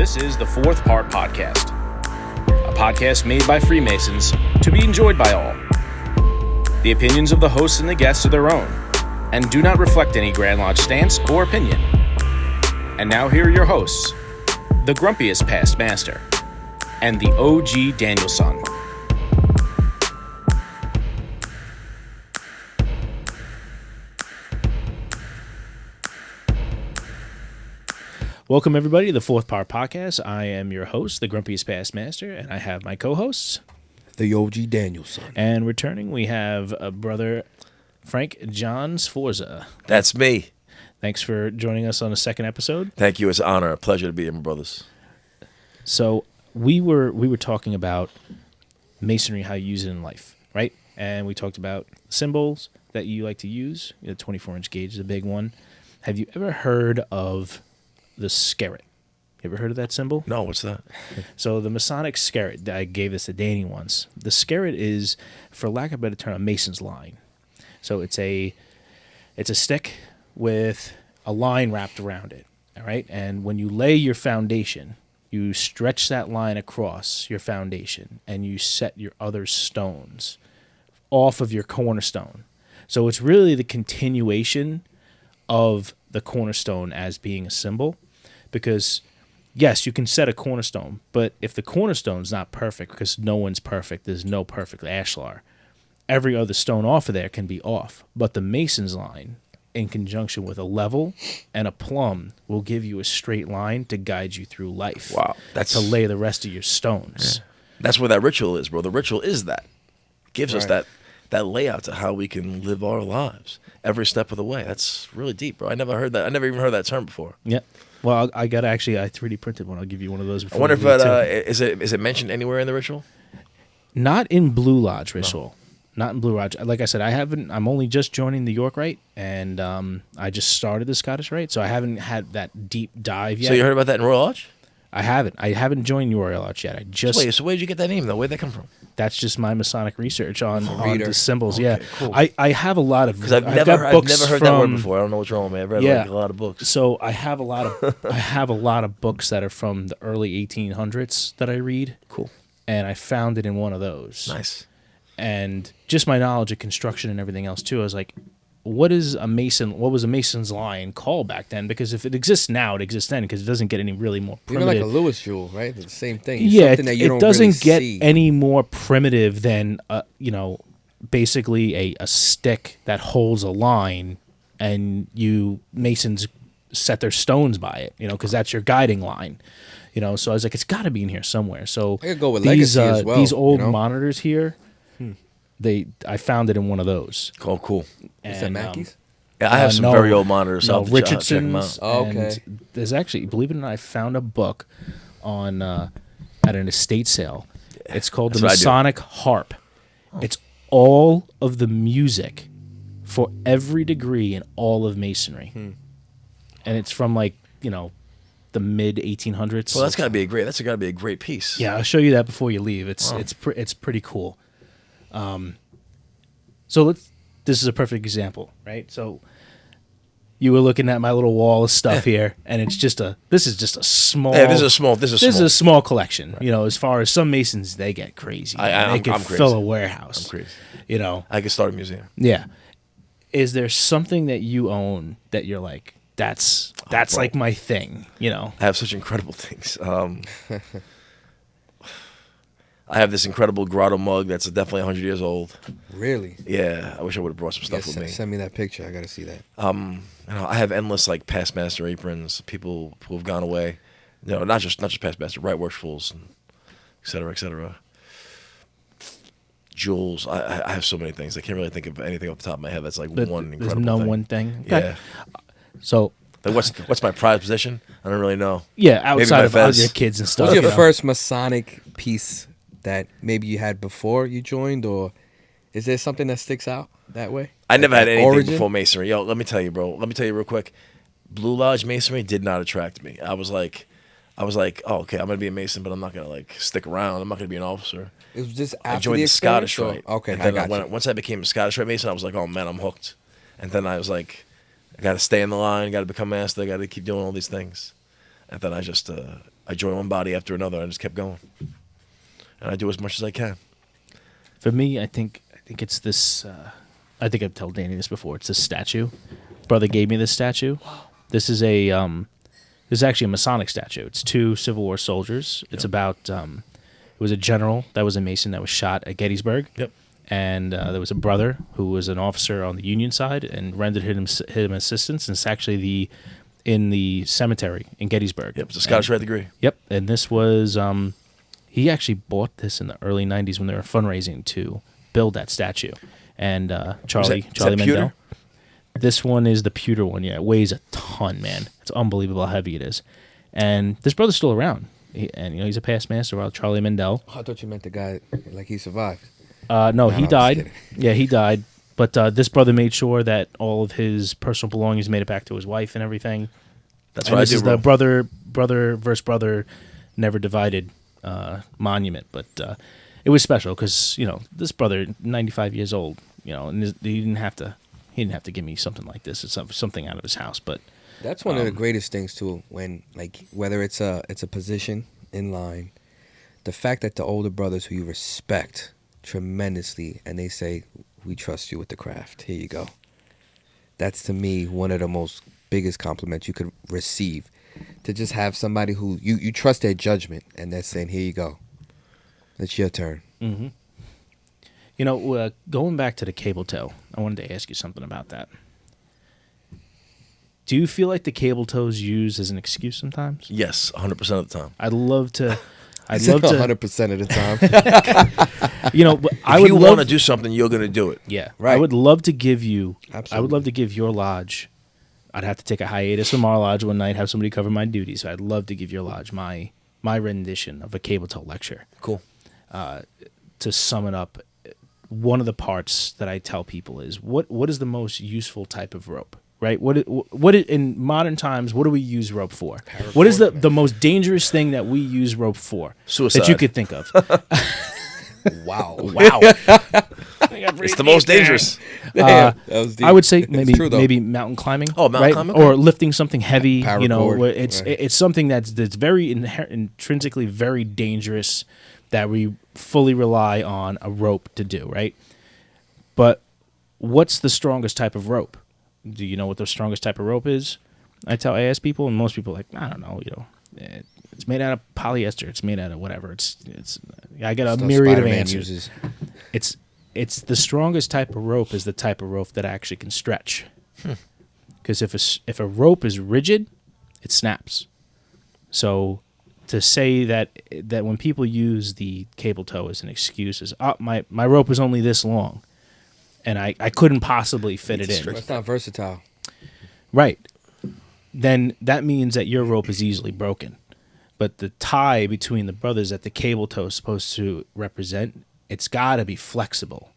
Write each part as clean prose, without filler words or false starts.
This is the Fourth Part Podcast, a podcast made by Freemasons to be enjoyed by all. The opinions of the hosts and the guests are their own, and do not reflect any Grand Lodge stance or opinion. And now here are your hosts, the grumpiest past master, and the OG Danielson. Welcome, everybody, to the Fourth Part Podcast. I am your host, the grumpiest past master, and I have my co-hosts, the OG Danielson. And returning, we have brother Frank John Sforza. That's me. Thanks for joining us on the second episode. Thank you. It's an honor, a pleasure to be here, my brothers. So we were talking about Masonry, how you use it in life, right? And we talked about symbols that you like to use. The 24-inch gauge is a big one. Have you ever heard of the skerrit? You ever heard of that symbol? No, what's that? So the Masonic skerrit, I gave this to Danny once. The skerrit is, for lack of a better term, a mason's line. So it's a stick with a line wrapped around it, all right? And when you lay your foundation, you stretch that line across your foundation and you set your other stones off of your cornerstone. So it's really the continuation of the cornerstone as being a symbol, because yes, you can set a cornerstone, but if the cornerstone's not perfect, because no one's perfect, there's no perfect ashlar, every other stone off of there can be off. But the mason's line, in conjunction with a level and a plumb, will give you a straight line to guide you through life. Wow. To lay the rest of your stones. Yeah. That's where that ritual is, bro. The ritual is that. Gives us that layout to how we can live our lives every step of the way. That's really deep, bro. I never heard that. I never even heard that term before. Yeah. Well, I 3D printed one. I'll give you one of those. I wonder if is it mentioned anywhere in the ritual? Not in Blue Lodge ritual. No. Not in Blue Lodge. Like I said, I'm only just joining the York Rite, and I just started the Scottish Rite, so I haven't had that deep dive yet. So you heard about that in Royal Lodge? I haven't joined Royal Lodge yet. So where did you get that name, though? Where'd that come from? That's just my Masonic research on the symbols. Okay, yeah, cool. I have a lot of, because I've never heard that word before. I don't know what's wrong with me. I've read a lot of books. So I have a lot of books that are from the early 1800s that I read. Cool. And I found it in one of those. Nice. And just my knowledge of construction and everything else too, I was like, what was a mason's line called back then? Because if it exists now, it exists then, because it doesn't get any really more primitive. Even like a Lewis jewel, right? It's the same thing. It's it doesn't get any more primitive than basically a stick that holds a line, and masons set their stones by it, because that's your guiding line. So I was like, it's got to be in here somewhere. So I could go with legacy as well. These old monitors here, I found it in one of those. Oh, cool. Is that Mackey's? Yeah, I have some very old monitors. No, Richardson's. Oh, okay. And there's actually, believe it or not, I found a book on at an estate sale. It's called the Masonic Harp. Oh. It's all of the music for every degree in all of Masonry. And it's from the mid 1800s. Well, that's got to be a great piece. Yeah, I'll show you that before you leave. It's pretty cool. This is a perfect example, right? So you were looking at my little wall of stuff here, and this is just a small. Yeah, this is a small collection. Right. As far as some Masons, they get crazy. They can fill a warehouse. I'm crazy. I could start a museum. Yeah. Is there something that you own that you're like, that's like my thing? I have such incredible things. I have this incredible grotto mug that's definitely 100 years old. Really? Yeah. I wish I would have brought some stuff with me. Send me that picture. I got to see that. I have endless past master aprons, people who have gone away. Not just past master, right works fools, and et cetera, et cetera. Jewels. I have so many things. I can't really think of anything off the top of my head that's one incredible thing. There's no one thing? Okay. Yeah. So... What's my prized possession? I don't really know. Yeah, outside of your kids and stuff. What's your first Masonic piece that maybe you had before you joined, or is there something that sticks out that way? I never had anything before Masonry. Yo, let me tell you, bro. Let me tell you real quick. Blue Lodge Masonry did not attract me. I was like, oh, okay, I'm gonna be a Mason, but I'm not gonna stick around. I'm not gonna be an officer. It was just after I joined the Scottish Rite. Okay, and then once I became a Scottish Rite Mason, I was like, oh man, I'm hooked. And then I was I got to stay in the line, got to become master, got to keep doing all these things. And then I just I join one body after another. I just kept going, and I do as much as I can. For me, I think it's this. I think I've told Danny this before. It's this statue. Brother gave me this statue. This is a this is actually a Masonic statue. It's 2 Civil War soldiers. It's about it was a general that was a Mason that was shot at Gettysburg. Yep. And there was a brother who was an officer on the Union side and rendered him assistance. And it's actually in the cemetery in Gettysburg. Yep, it's a Scottish Rite degree. Yep, and this was he actually bought this in the early '90s when they were fundraising to build that statue. And Charlie Mendel. Pewter? This one is the pewter one. Yeah, it weighs a ton, man. It's unbelievable how heavy it is. And this brother's still around. He's a past master while Charlie Mendel. Oh, I thought you meant the guy like he survived. No, he I'm just died. kidding. Yeah, he died. But this brother made sure that all of his personal belongings made it back to his wife and everything. That's And what I this do, is bro. the brother versus brother, never divided monument. But it was special because this brother, 95 years old, and he didn't have to give me something like this. It's something out of his house. But That's one of the greatest things too. When whether it's a position in line, the fact that the older brothers who you respect tremendously and they say, "We trust you with the craft. Here you go." That's to me one of the most biggest compliments you could receive. To just have somebody who you trust their judgment and they're saying, "Here you go. It's your turn." mm-hmm. Going back to the cable tow, I wanted to ask you something about that. Do you feel like the cable tow is used as an excuse sometimes? Yes, 100% of the time. I'd love to. I said 100% of the time. But I If would you love want to do something, you're going to do it. Yeah, Right. I would love to give you. Absolutely. I would love to give your lodge. I'd have to take a hiatus from our lodge one night, have somebody cover my duties. So I'd love to give your lodge my rendition of a cable tow lecture. Cool. To sum it up, one of the parts that I tell people is what is the most useful type of rope, right? What in modern times, what do we use rope for? What is the most dangerous thing that we use rope for? Suicide. That you could think of. Wow. Wow. It's the most dangerous. That was deep. I would say It's true, though. maybe mountain climbing. Oh, mountain right? climbing, Or lifting something heavy. Paracord, Where it's right. it's something that's very intrinsically very dangerous that we fully rely on a rope to do, right? But what's the strongest type of rope? Do you know what the strongest type of rope is? I ask people, and most people are like, I don't know. It's made out of polyester. It's made out of whatever. It's. I got a Stuff myriad of Spider-Man answers. uses. It's the strongest type of rope is the type of rope that actually can stretch. Because if a rope is rigid, it snaps. So to say that when people use the cable tow as an excuse is, my rope is only this long, and I couldn't possibly fit it in. That's not versatile. Right. Then that means that your rope is easily broken. But the tie between the brothers that the cable tow is supposed to represent, it's got to be flexible.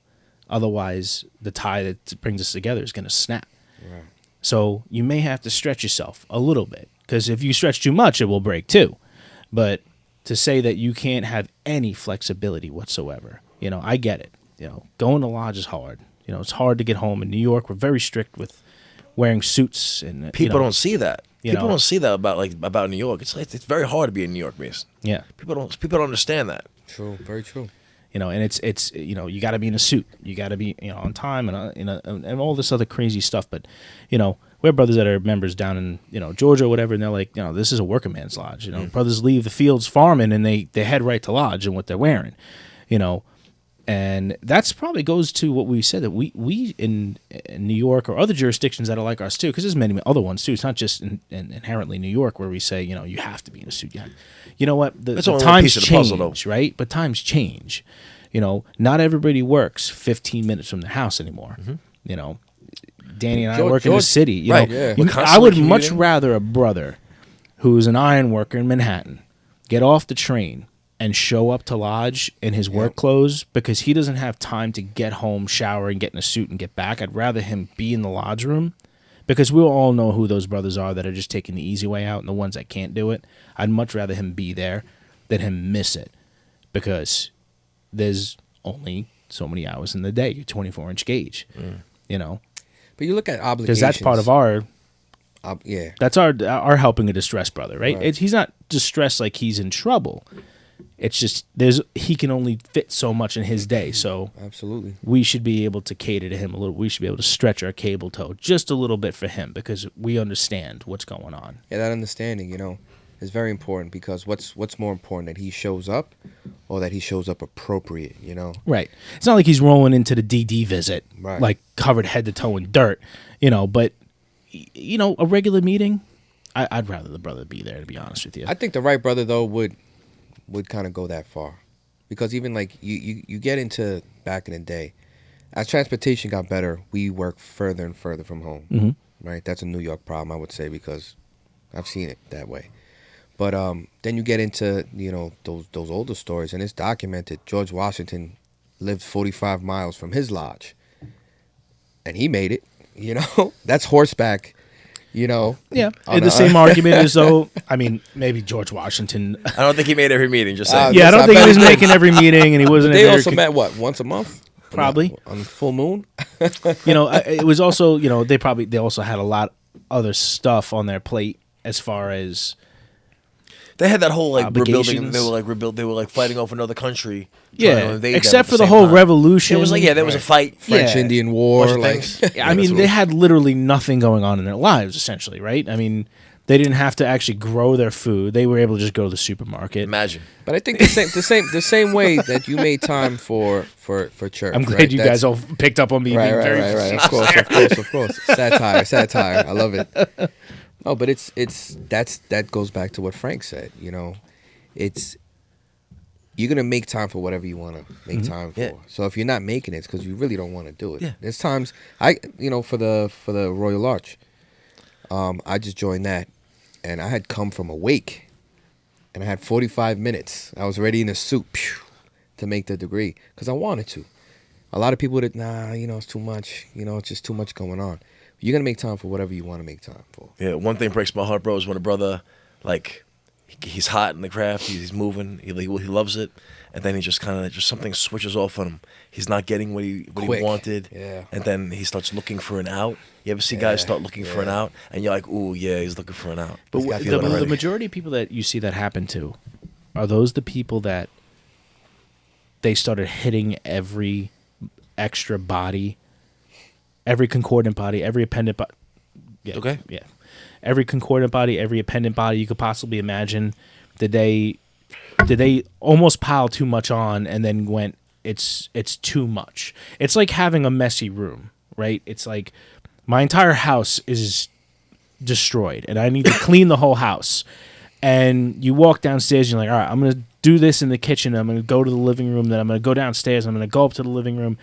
Otherwise, the tie that brings us together is going to snap. Right. So you may have to stretch yourself a little bit. Because if you stretch too much, it will break too. But to say that you can't have any flexibility whatsoever, I get it. Going to lodge is hard. It's hard to get home. In New York, we're very strict with wearing suits. And People don't see that. People know. don't see that about New York. It's very hard to be a New York Mason. Yeah. People don't understand that. True. Very true. And it's you got to be in a suit. You got to be on time and all this other crazy stuff. But we have brothers that are members down in Georgia or whatever, and they're like, this is a working man's lodge. Brothers leave the fields farming and they head right to lodge and what they're wearing. And that's probably goes to what we said, that we in New York or other jurisdictions that are like ours too, because there's many other ones too. It's not just inherently New York where we say, you have to be in a suit. You know what? The only one times piece of the puzzle, change, though. right? But times change. Not everybody works 15 minutes from their house anymore. Mm-hmm. Danny and I George- work in the city. right, yeah. We're I constantly would much commuting. rather a brother who's an iron worker in Manhattan get off the train and show up to lodge in his work clothes because he doesn't have time to get home, shower, and get in a suit and get back. I'd rather him be in the lodge room because we'll all know who those brothers are that are just taking the easy way out and the ones that can't do it. I'd much rather him be there than him miss it because there's only so many hours in the day, your 24-inch gauge, But you look at because obligations. that's part of our Yeah. That's our helping a distressed brother, right? Right. He's not distressed like he's in trouble. It's just he can only fit so much in his day, so Absolutely. we should be able to cater to him a little. We should be able to stretch our cable toe just a little bit for him because we understand what's going on. Yeah, that understanding, is very important because what's more important, that he shows up or that he shows up appropriate, Right. It's not like he's rolling into the DD visit Right. like covered head to toe in dirt, but a regular meeting, I'd rather the brother be there, to be honest with you. I think the right brother though would kind of go that far, because even like you get into back in the day, as transportation got better, we work further and further from home. Mm-hmm. Right, that's a New York problem, I would say, because I've seen it that way. But then you get into those older stories, and it's documented. George Washington lived 45 miles from his lodge, and he made it. That's horseback. Yeah, and the same argument is though. I mean, maybe George Washington. I don't think he made every meeting. Just saying. Yeah, I don't think he was making every meeting, and he wasn't. They also met once a month, probably on the full moon. It was also they also had a lot other stuff on their plate as far as. They had that whole rebuilding. Obligations. They were like fighting over another country. Yeah, invade except them at for the same whole time. revolution. It was like there was a fight. French Yeah. Indian War. Bunch of Like, things. I mean, they had literally nothing going on in their lives, essentially, right? I mean, they didn't have to actually grow their food; they were able to just go to the supermarket. Imagine. but I think the same way that you made time for church. I'm glad right? you guys all picked up on me being very. Right. Of course. Satire. I love it. No, but that goes back to what Frank said. It's you're gonna make time for whatever you want to make time for. Yeah. So if you're not making it, it's because you really don't want to do it. Yeah. There's times for the Royal Arch, I just joined that, and I had come from a wake, and I had 45 minutes. I was ready in a suit to make the degree because I wanted to. A lot of people that it's too much. It's just too much going on. You're gonna make time for whatever you want to make time for. Yeah, one thing breaks my heart, bro, is when a brother, like, he's hot in the craft, he's moving, he loves it, and then he just kind of, something switches off on him. He's not getting what he wanted, Yeah. and then he starts looking for an out. You ever see guys start looking for an out, and you're like, ooh, yeah, he's looking for an out. But He's got the feeling already. majority of people that you see that happen to, are those the people that they started hitting every extra body, every concordant body, every appendant body? Yeah, Okay. Yeah. Every concordant body, every appendant body you could possibly imagine. Did they almost pile too much on and then went, it's too much? It's like having a messy room, right? It's like my entire house is destroyed and I need to clean the whole house. And you walk downstairs and you're like, all right, I'm going to do this in the kitchen. I'm going to go to the living room. Then I'm going to go downstairs. I'm going to go up to the living room.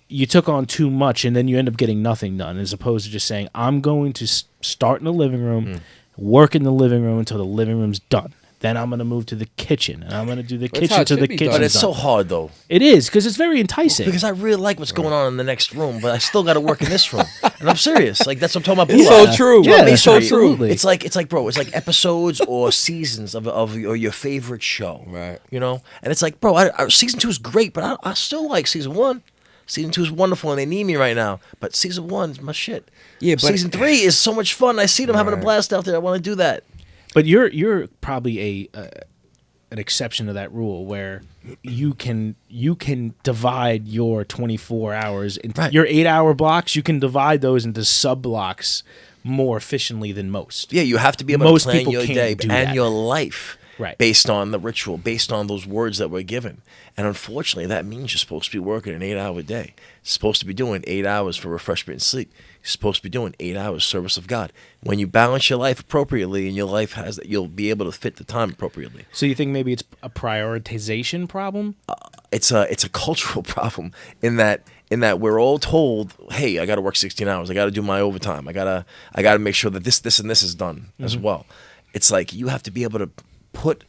You took on too much, and then you end up getting nothing done, as opposed to just saying, I'm going to start in the living room, work in the living room until the living room's done. Then I'm going to move to the kitchen, and I'm going to do the That's how kitchen it till the should be done. kitchen's But it's so done. hard, though. It is, because it's very enticing. Because I really like what's going on in the next room, but I still got to work in this room. And I'm serious. Like, that's what I'm talking about. It's Blue so Eye. true. Yeah, It's so absolutely. true. It's like, bro, it's like episodes or seasons of your favorite show. Right. And it's like, bro, season 2 is great, but I still like season 1. Season 2 is wonderful, and they need me right now. But season 1 is my shit. Yeah, but season 3 is so much fun. I see them having a Right. blast out there. I want to do that. But you're probably an exception to that rule where you can divide your 24 hours into Right. your 8-hour blocks. You can divide those into sub blocks more efficiently than most. Yeah, you have to be able Most to plan people your can't day do and that. your life Right. based on the ritual, based on those words that we're given. And unfortunately, that means you're supposed to be working an 8-hour day. You're supposed to be doing 8 hours for refreshment and sleep. You're supposed to be doing 8 hours service of God. When you balance your life appropriately and your life has that, you'll be able to fit the time appropriately. So you think maybe it's a prioritization problem? It's a cultural problem in that we're all told, hey, I got to work 16 hours. I got to do my overtime. I gotta make sure that this and this is done as well. It's like you have to be able to put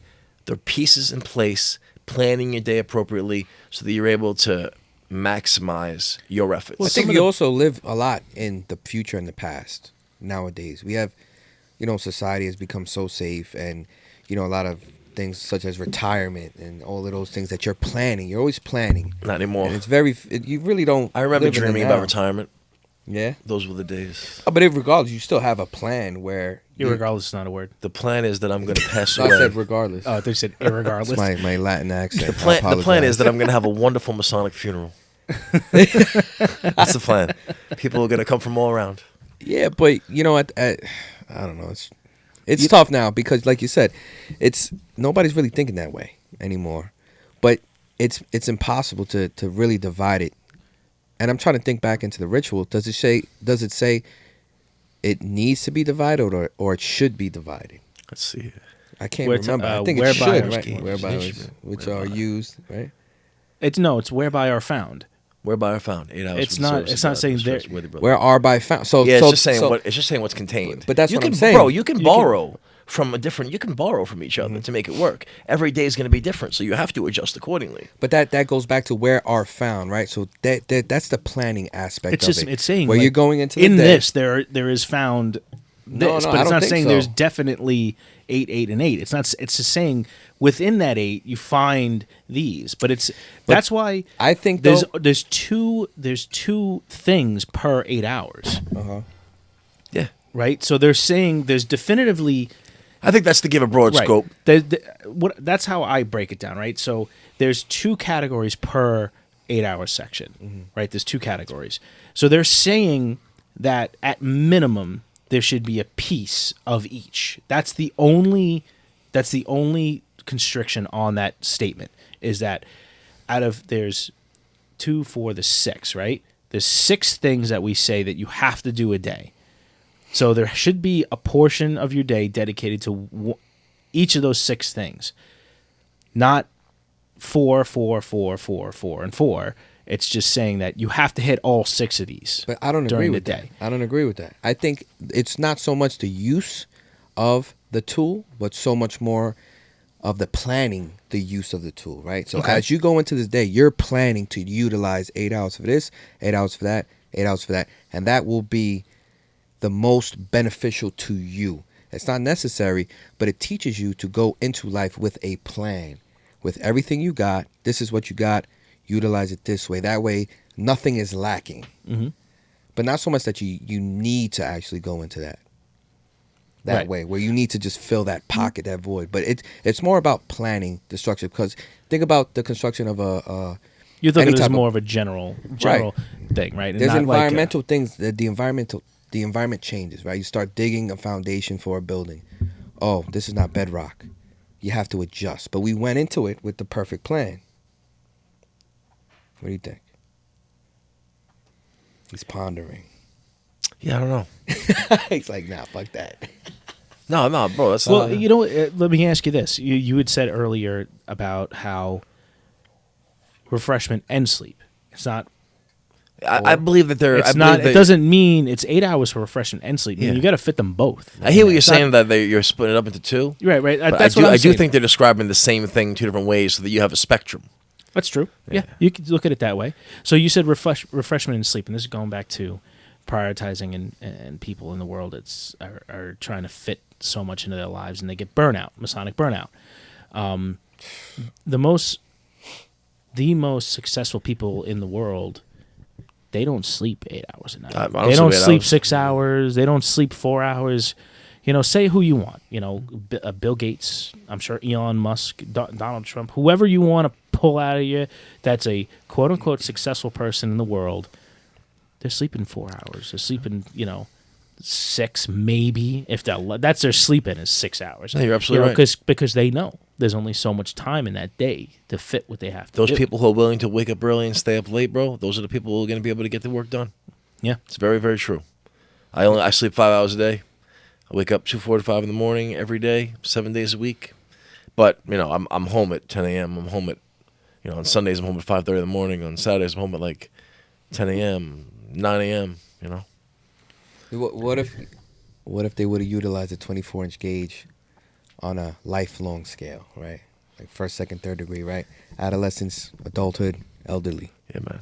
the pieces in place, planning your day appropriately so that you're able to maximize your efforts. I think we also live a lot in the future and the past nowadays. We have, society has become so safe, and, a lot of things such as retirement and all of those things that you're planning. You're always planning. Not anymore. And it's you really don't. I remember live in the dreaming about now. retirement. Yeah. Those were the days. But regardless, you still have a plan where. Irregardless is not a word. The plan is that I'm going to pass So away. I said regardless. Oh, they said irregardless. It's my Latin accent. The plan is that I'm going to have a wonderful Masonic funeral. That's the plan. People are going to come from all around. Yeah, but you know what? I don't know. It's tough now because, like you said, nobody's really thinking that way anymore. But it's impossible to really divide it. And I'm trying to think back into the ritual. Does it say it needs to be divided or it should be divided? Let's see. I can't remember. I think it whereby should, right? Whereby which are used, right? It's whereby are found. Whereby are found 8 hours. It's not saying there. Where are by found. So yeah, so, it's just saying so, what it's just saying what's contained. But that's you what can, I'm saying. bro. You can borrow from a different. You can borrow from each other to make it work. Every day is going to be different, so you have to adjust accordingly. But that goes back to where are found, right? So that's the planning aspect It's of just it. it's saying where like, you're going into the in day. this there is found this, No, but I it's don't not think saying so. there's definitely 8, 8, and 8. It's not. It's just saying within that 8 you find these. But that's why I think there's two things per 8 hours. Yeah, Right. So they're saying there's definitively. I think that's to give a broad Right. scope. That's how I break it down, right? So there's 2 categories per 8-hour section, right? There's 2 categories. So they're saying that at minimum there should be a piece of each. That's the only constriction on that statement is that there's 2, 4, the 6, right? There's 6 things that we say that you have to do a day. So there should be a portion of your day dedicated to each of those 6 things. Not 4, 4, 4, 4, 4, and 4. It's just saying that you have to hit all 6 of these. But I don't agree with that. I don't agree with that. I think it's not so much the use of the tool, but so much more of the planning the use of the tool, right? So as you go into this day, you're planning to utilize 8 hours for this, 8 hours for that, 8 hours for that, and that will be the most beneficial to you. It's not necessary, but it teaches you to go into life with a plan. With everything you got, this is what you got, utilize it this way. That way, nothing is lacking. Mm-hmm. But not so much that you need to actually go into that way, where you need to just fill that pocket, that void. But it's more about planning the structure, because think about the construction of a You're thinking it's more of a general thing, right? And there's not environmental things that the environment changes, right? You start digging a foundation for a building. Oh, this is not bedrock. You have to adjust. But we went into it with the perfect plan. What do you think? He's pondering. Yeah, I don't know. He's like, nah, fuck that. No, bro. That's well, you know, let me ask you this. You had said earlier about how refreshment and sleep. It's not. I believe that they're. It's not. It doesn't mean it's 8 hours for refreshment and sleep. I mean, you got to fit them both. I hear what you're saying, that you're splitting it up into 2. Right. But That's what I'm I do saying. think they're describing the same thing 2 different ways, so that you have a spectrum. That's true. Yeah, you could look at it that way. So you said refreshment and sleep, and this is going back to prioritizing and people in the world are trying to fit so much into their lives, and they get burnout, Masonic burnout. The most successful people in the world, they don't sleep 8 hours a night. They don't sleep 6 hours. They don't sleep 4 hours. You know, say who you want. You know, Bill Gates, I'm sure Elon Musk, Donald Trump, whoever you want to pull out of you that's a quote-unquote successful person in the world, they're sleeping 4 hours. They're sleeping, 6 maybe. If that's their sleeping is 6 hours. Yeah, you're absolutely right. Because they know there's only so much time in that day to fit what they have to do. Those people who are willing to wake up early and stay up late, bro, those are the people who are going to be able to get the work done. Yeah. It's very, very true. I sleep 5 hours a day. I wake up 2:45 in the morning every day, 7 days a week. But, I'm home at 10 a.m. I'm home at, on Sundays I'm home at 5:30 in the morning. On Saturdays I'm home at like 10 a.m., 9 a.m., What if they would have utilized a 24-inch gauge on a lifelong scale, right? Like first, second, third degree, right? Adolescence, adulthood, elderly. Yeah, man.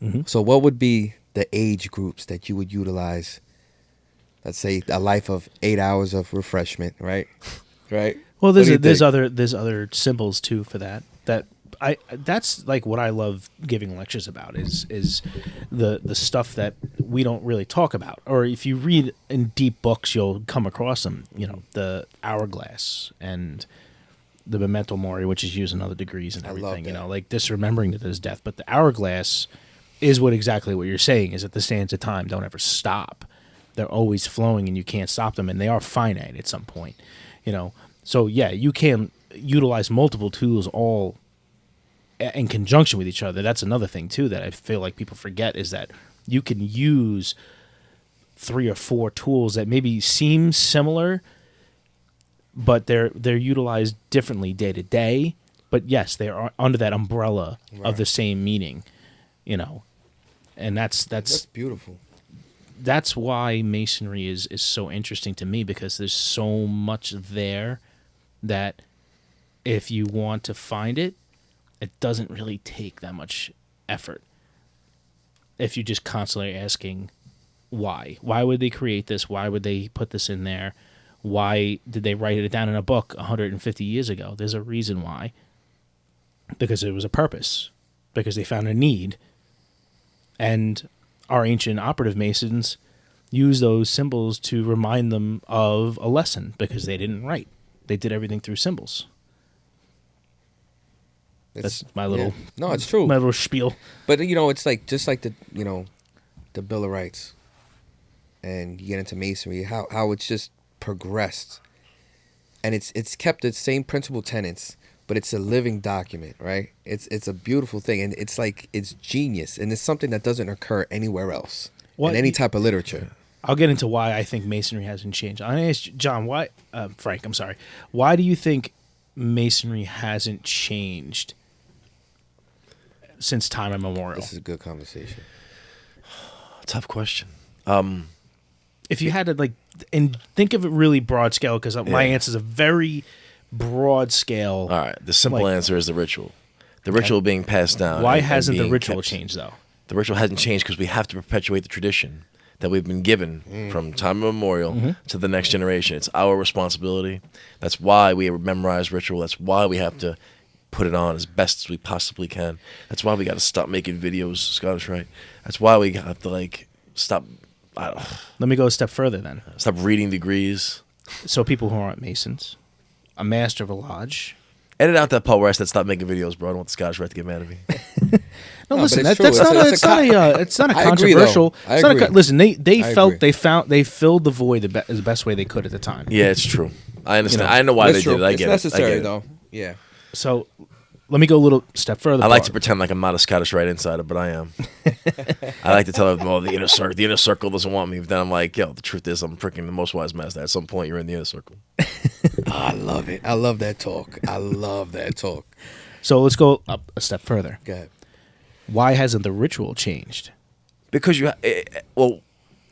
Mm-hmm. So what would be the age groups that you would utilize? Let's say a life of 8 hours of refreshment, right? Right. Well, there's other symbols too for that that's like what I love giving lectures about is the stuff that we don't really talk about, or if you read in deep books you'll come across them. You know, the hourglass and the memento mori, which is used in other degrees and everything. You know, like disremembering that there's death, but the hourglass is exactly what you're saying, is that the sands of time don't ever stop. They're always flowing and you can't stop them, and they are finite at some point. You know, so yeah, you can utilize multiple tools all in conjunction with each other. That's another thing too that I feel like people forget, is that you can use 3 or 4 tools that maybe seem similar, but they're utilized differently day to day. But yes, they are under that umbrella of the same meaning, you know. And that's beautiful. That's why Masonry is so interesting to me, because there's so much there that if you want to find it, it doesn't really take that much effort. If you just constantly asking why. Why would they create this? Why would they put this in there? Why did they write it down in a book 150 years ago? There's a reason why. Because it was a purpose. Because they found a need. And our ancient operative Masons use those symbols to remind them of a lesson, because they didn't write. They did everything through symbols. That's my little... No, it's true. My little spiel. But, you know, it's like, just like the, you know, the Bill of Rights, and you get into Masonry, how it's just progressed. And it's kept the same principal tenets, but it's a living document, right? It's a beautiful thing, and it's like, it's genius, and it's something that doesn't occur anywhere else in any type of literature. I'll get into why I think Masonry hasn't changed. I'm going to ask John, Frank, I'm sorry. Why do you think Masonry hasn't changed since time immemorial? This is a good conversation. Tough question. If you had to, like, and think of it really broad scale, because my answer is a very broad scale. All right. The simple answer is the ritual. The ritual being passed down. Why hasn't the ritual changed, though? The ritual hasn't changed because we have to perpetuate the tradition that we've been given from time immemorial to the next generation. It's our responsibility. That's why we memorize ritual. That's why we have to put it on as best as we possibly can. That's why we got to stop making videos, Scottish Rite. That's why we have to, like, stop. Let me go a step further then. Stop reading degrees. So people who aren't Masons, a master of a lodge. Edit out that part where I said stop making videos, bro. I don't want the Scottish Rite to get mad at me. No, listen, that's not a controversial. Listen, they filled the void the best way they could at the time. Yeah, it's true. I understand. I know why they did it. I get it. It's necessary, though. Yeah. So let me go a little step further. I like to pretend like I'm not a Scottish Rite insider, but I am. I like to tell them, oh, the inner circle doesn't want me. But then I'm like, yo, the truth is I'm freaking the most wise master. At some point, you're in the inner circle. I love it. I love that talk. So let's go up a step further. Go ahead. Why hasn't the ritual changed? Because it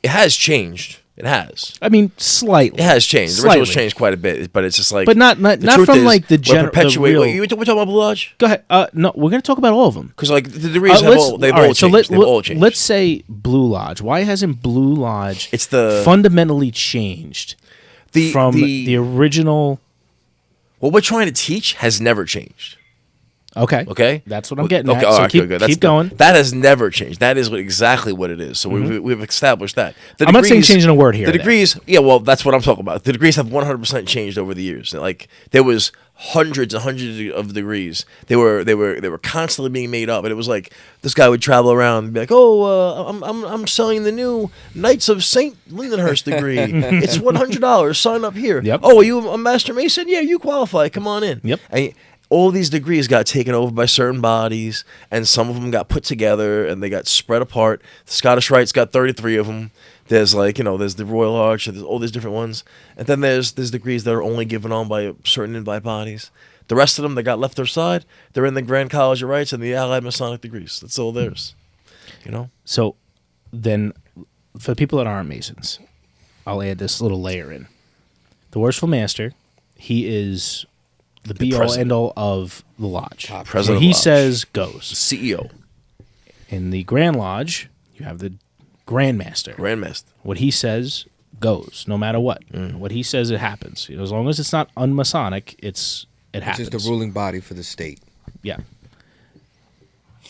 has changed. It has. I mean, slightly. It has changed. The ritual's changed quite a bit, but it's just like. But not from like the general. We're talking about Blue Lodge? Go ahead. No, we're going to talk about all of them. Because like the degrees they've all changed. They've all changed. Let's say Blue Lodge. Why hasn't Blue Lodge fundamentally changed from the original? What we're trying to teach has never changed. Okay. That's what I'm getting at. All so right, keep going. That has never changed. That is exactly what it is. So we've established that. I'm not saying changing a word here. The degrees, yeah, well, that's what I'm talking about. The degrees have 100% changed over the years. Like there was hundreds and hundreds of degrees. They were constantly being made up, and it was like this guy would travel around and be like, I'm selling the new Knights of St. Lindenhurst degree. It's $100. Sign up here. Yep. Oh, are you a Master Mason? Yeah, you qualify. Come on in. Yep. And all these degrees got taken over by certain bodies, and some of them got put together, and they got spread apart. The Scottish Rite's got 33 of them. There's there's the Royal Arch, there's all these different ones. And then there's degrees that are only given on by certain invite bodies. The rest of them that got left their side, they're in the Grand College of Rites and the Allied Masonic degrees. That's all theirs. So then, for the people that aren't Masons, I'll add this little layer in. The Worshipful Master, he is the be-all, end-all of the lodge. President what he of the lodge. says goes. CEO. In the Grand Lodge, you have the Grandmaster. What he says goes, no matter what. What he says, it happens. As long as it's not unmasonic, it happens. Which is the ruling body for the state. Yeah.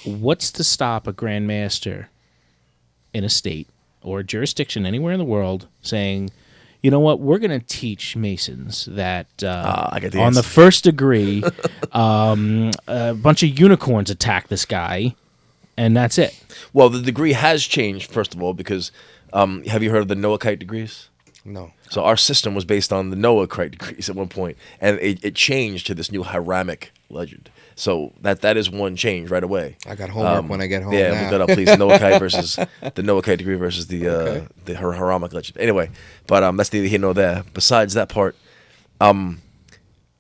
what's to stop a grandmaster in a state or a jurisdiction anywhere in the world saying, you know what, we're going to teach Masons that I get the on the answer. first degree, a bunch of unicorns attack this guy, and that's it. Well, the degree has changed, first of all, because have you heard of the Noahide degrees? No. So our system was based on the Noahide degrees at one point, and it changed to this new Hiramic legend. So that is one change right away. I got homework when I get home. Yeah, now. look that up, please. Noahide versus the Noahide degree versus the Hiramic legend. Anyway, but that's neither here nor there. Besides that part, a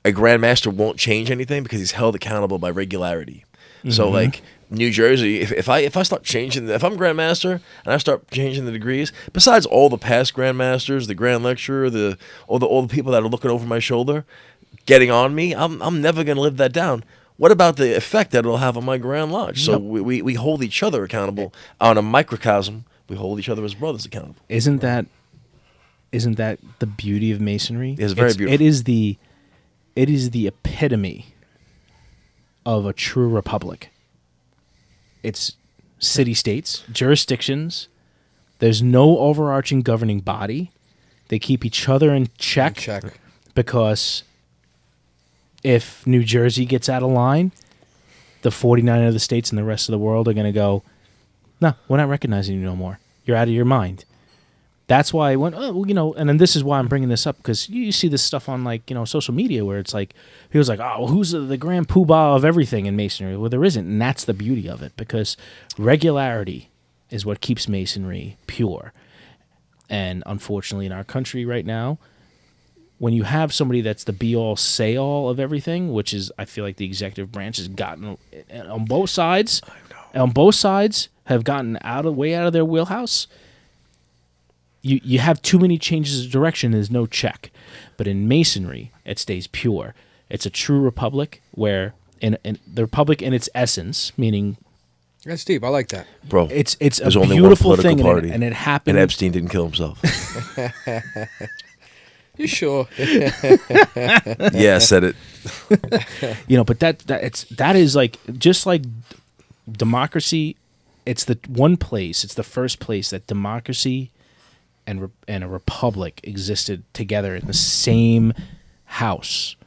grandmaster won't change anything because he's held accountable by regularity. So like New Jersey, if I start changing, if I'm grandmaster and I start changing the degrees, besides all the past grandmasters, the grand lecturer, all the people that are looking over my shoulder, getting on me, I'm never gonna live that down. What about the effect that it'll have on my Grand Lodge? So we hold each other accountable on a microcosm. We hold each other as brothers accountable. Isn't that the beauty of Masonry? It's very beautiful. It is the epitome of a true republic. It's city-states, jurisdictions. There's no overarching governing body. They keep each other in check. Because if New Jersey gets out of line, the 49 other states and the rest of the world are going to go, no, we're not recognizing you no more. You're out of your mind. That's why and then this is why I'm bringing this up, because you see this stuff on social media where it's like, he was like, oh, who's the grand poobah of everything in Masonry? Well, there isn't, and that's the beauty of it, because regularity is what keeps Masonry pure. And unfortunately in our country right now, when you have somebody that's the be-all, say-all of everything, which is, I feel like the executive branch has gotten on both sides, have gotten way out of their wheelhouse. You have too many changes of direction. There's no check. But in Masonry, it stays pure. It's a true republic where, in the republic in its essence, meaning, That's deep. I like that. Bro, it's a there's only beautiful one political thing, party, and it happened. and Epstein didn't kill himself. You sure? Yeah, I said it. But that is like, just like democracy. It's the one place. It's the first place that democracy and a republic existed together in the same house.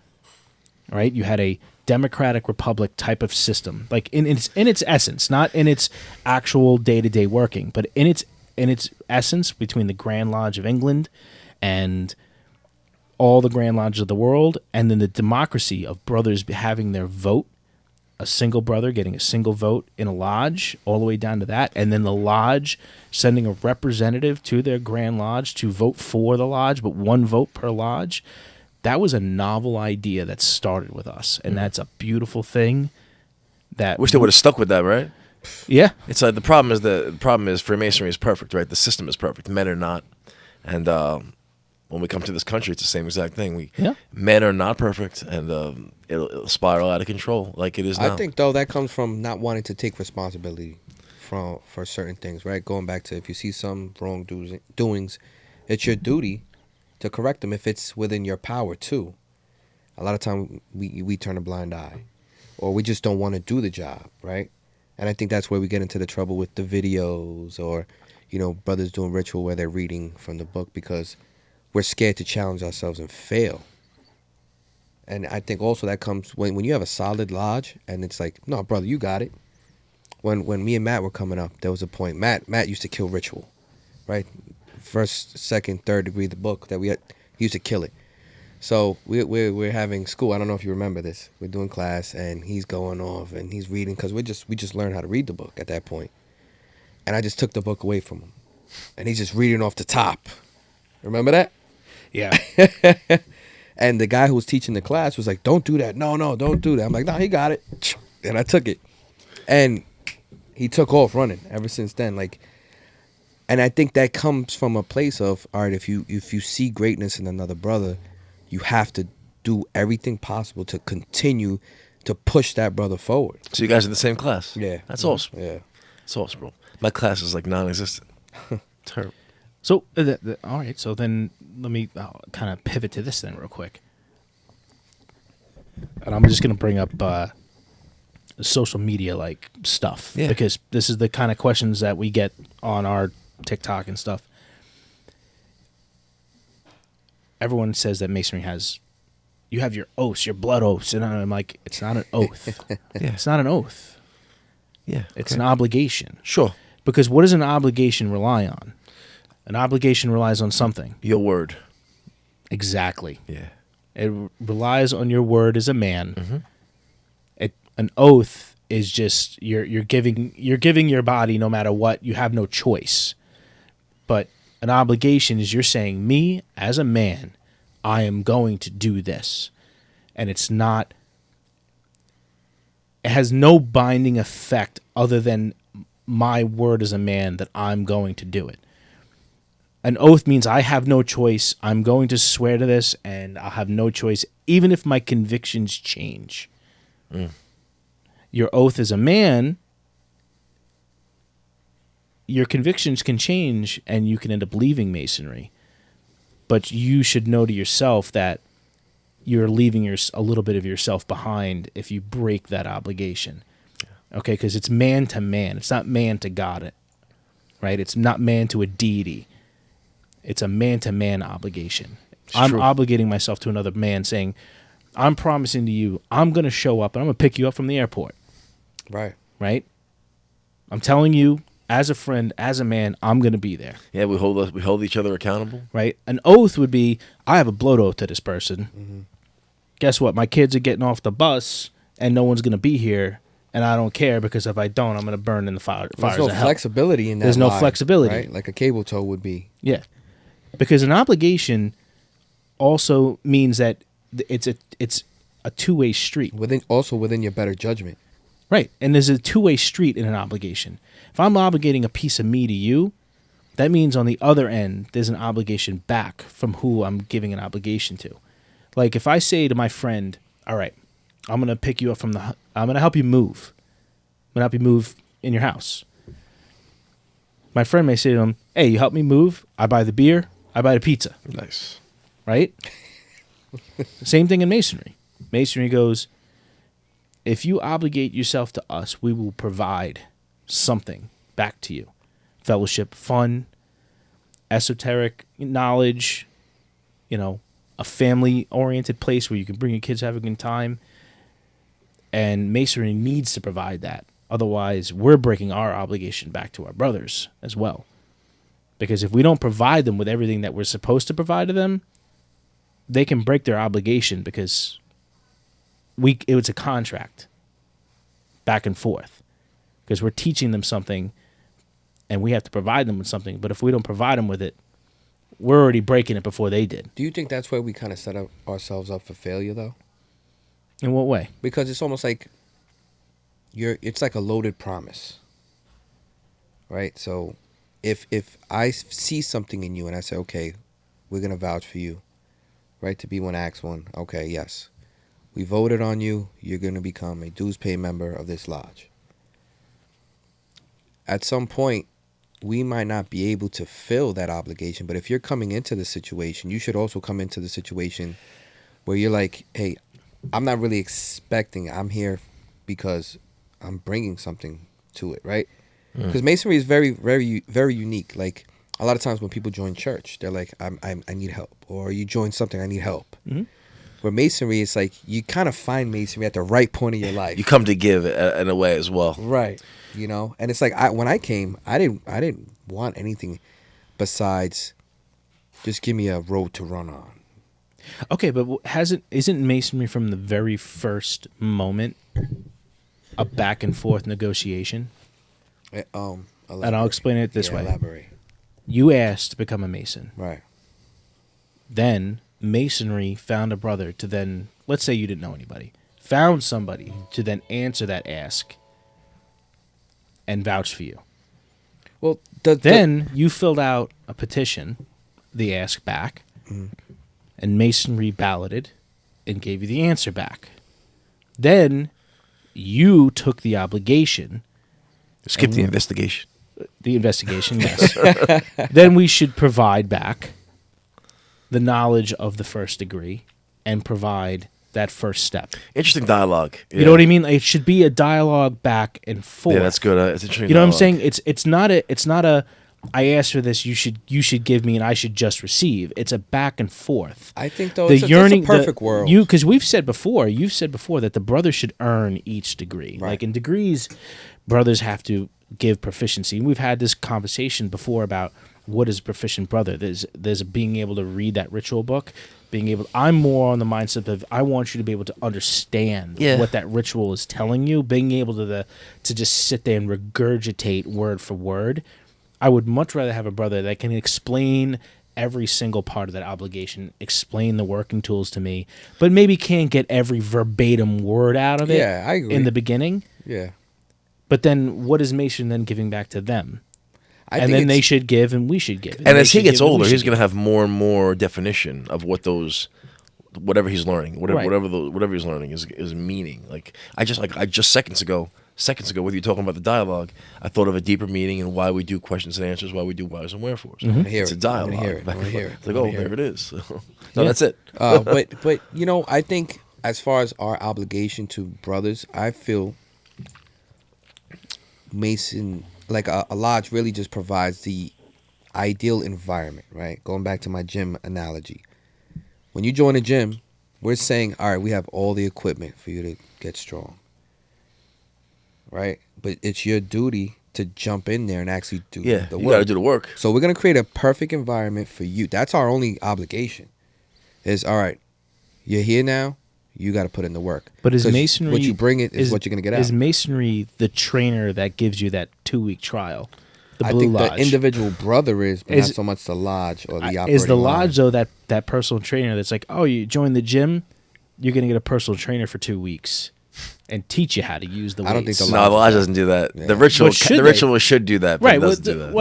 Right? You had a democratic republic type of system, like in its essence, not in its actual day-to-day working, but in its essence, between the Grand Lodge of England and all the Grand Lodges of the world, and then the democracy of brothers having their vote, a single brother getting a single vote in a lodge, all the way down to that, and then the lodge sending a representative to their Grand Lodge to vote for the lodge, but one vote per lodge. That was a novel idea that started with us, and that's a beautiful thing. That Wish they would have stuck with that, right? Yeah. It's like the problem is Freemasonry is perfect, right? The system is perfect. Men are not, and when we come to this country, it's the same exact thing. Men are not perfect, and it'll spiral out of control like it is now. I think though that comes from not wanting to take responsibility for certain things, right? Going back to, if you see some wrongdoings, it's your duty to correct them if it's within your power too. A lot of time we turn a blind eye, or we just don't want to do the job, right? And I think that's where we get into the trouble with the videos, or brothers doing ritual where they're reading from the book, because we're scared to challenge ourselves and fail. And I think also that comes when you have a solid lodge, and it's like, no, brother, you got it. When me and Matt were coming up, there was a point. Matt used to kill ritual, right? First, second, third degree, the book that we had, he used to kill it. So we're having school. I don't know if you remember this. We're doing class, and he's going off, and he's reading, because we just learned how to read the book at that point. And I just took the book away from him, and he's just reading off the top. Remember that? Yeah. And the guy who was teaching the class was like, don't do that. No, don't do that. I'm like, no, he got it. And I took it. And he took off running ever since then. And I think that comes from a place of, all right, if you see greatness in another brother, you have to do everything possible to continue to push that brother forward. So you guys are in the same class? Yeah. That's awesome. Yeah. That's awesome, bro. My class is like non-existent. Terrible. So, all right. So then, let me kind of pivot to this then real quick, and I'm just going to bring up social media like stuff, Yeah. because this is the kind of questions that we get on our TikTok and stuff. Everyone says that Masonry you have your oaths, your blood oaths, and I'm like, it's not an oath. Yeah. It's not an oath. Yeah. It's okay. an obligation. Sure. Because what does an obligation rely on? An obligation relies on something. Your word. Exactly. Yeah. It relies on your word as a man. Mm-hmm. An oath is just you're giving your body no matter what. You have no choice. But an obligation is you're saying, me as a man, I am going to do this, and it has no binding effect other than my word as a man that I'm going to do it. An oath means I have no choice. I'm going to swear to this, and I'll have no choice, even if my convictions change. Your oath as a man, your convictions can change, and you can end up leaving Masonry. But you should know to yourself that you're leaving a little bit of yourself behind if you break that obligation. Okay, because it's man to man. It's not man to God, right? It's not man to a deity. It's a man-to-man obligation. I'm obligating myself to another man, saying, I'm promising to you, I'm going to show up, and I'm going to pick you up from the airport. Right. Right? I'm telling you, as a friend, as a man, I'm going to be there. Yeah, we hold each other accountable. Right? An oath would be, I have a blood oath to this person. Mm-hmm. Guess what? My kids are getting off the bus, and no one's going to be here, and I don't care, because if I don't, I'm going to burn in the fires There's no of hell. flexibility in that. There's no lie, flexibility. right? Like a cable tow would be. Yeah. Because an obligation also means that it's a two-way street. Within your better judgment. Right. And there's a two-way street in an obligation. If I'm obligating a piece of me to you, that means on the other end, there's an obligation back from who I'm giving an obligation to. Like if I say to my friend, all right, I'm going to pick you up I'm going to help you move. I'm going to help you move in your house. My friend may say to him, hey, you help me move? I buy the beer. I buy the pizza. Nice. Right? Same thing in Masonry. Masonry goes, if you obligate yourself to us, we will provide something back to you. Fellowship, fun, esoteric knowledge, a family-oriented place where you can bring your kids, have a good time. And Masonry needs to provide that. Otherwise, we're breaking our obligation back to our brothers as well. Because if we don't provide them with everything that we're supposed to provide to them, they can break their obligation because it was a contract back and forth. Because we're teaching them something and we have to provide them with something. But if we don't provide them with it, we're already breaking it before they did. Do you think that's where we kind of set ourselves up for failure, though? In what way? Because it's almost like it's like a loaded promise, right? So if I see something in you and I say, okay, we're going to vouch for you, right? To be one, acts one. Okay, yes. We voted on you. You're going to become a dues pay member of this lodge. At some point, we might not be able to fill that obligation. But if you're coming into the situation, you should also come into the situation where you're like, hey, I'm not really expecting. I'm here because I'm bringing something to it, right? Because Masonry is very, very, very unique. Like a lot of times when people join church, they're like, I need help. Or you join something, I need help. Mm-hmm. Where Masonry is like, you kind of find Masonry at the right point of your life. You come to give in a way as well. Right. And it's like, when I came, I didn't want anything besides just give me a road to run on. Okay, but isn't Masonry from the very first moment a back and forth negotiation? And I'll explain it this way. Elaborate. You asked to become a Mason. Right. Then Masonry found a brother to then, let's say you didn't know anybody, found somebody to then answer that ask and vouch for you. Well, then you filled out a petition, the ask back, and Masonry balloted and gave you the answer back. Then you took the obligation. Skip the investigation. The investigation, yes. Then we should provide back the knowledge of the first degree and provide that first step. Interesting dialogue. You know what I mean? It should be a dialogue back and forth. Yeah, that's good. It's interesting. You know what I'm dialogue. saying? It's not a I asked for this, you should give me, and I should just receive. It's a back and forth. I think though it's a perfect world. Because you've said before that the brother should earn each degree. Right. Like in degrees, brothers have to give proficiency. And we've had this conversation before about what is a proficient brother. There's being able to read that ritual book. I'm more on the mindset of I want you to be able to understand what that ritual is telling you. Being able to just sit there and regurgitate word for word. I would much rather have a brother that can explain every single part of that obligation, explain the working tools to me, but maybe can't get every verbatim word out of it I agree. in the beginning. Yeah. But then what is Mason then giving back to them? And then they should give and we should give. And as he gets older, he's going to have more and more definition of what whatever he's learning, whatever he's learning is meaning. Like I just seconds ago with you talking about the dialogue, I thought of a deeper meaning and why we do questions and answers, why we do whys and wherefores. Mm-hmm. It's a dialogue. I want to hear it. It's like, there it is. No, that's it. But I think as far as our obligation to brothers, I feel Mason, like a lodge, really just provides the ideal environment, right? Going back to my gym analogy. When you join a gym, we're saying, all right, we have all the equipment for you to get strong. Right? But it's your duty to jump in there and actually do the work. You got to do the work. So we're going to create a perfect environment for you. That's our only obligation. Is, all right, you're here now, you got to put in the work. But is Masonry... what you bring is what you're going to get out. Is Masonry the trainer that gives you that 2-week trial? The Blue I think Lodge. the individual brother is, but not so much the lodge or the operating Is the lodge, line. though, that personal trainer that's like, oh, you join the gym, you're going to get a personal trainer for 2 weeks and teach you how to use the weights. I don't think the No, the lodge doesn't do that. Yeah. The ritual But should do that, but right. it doesn't do that.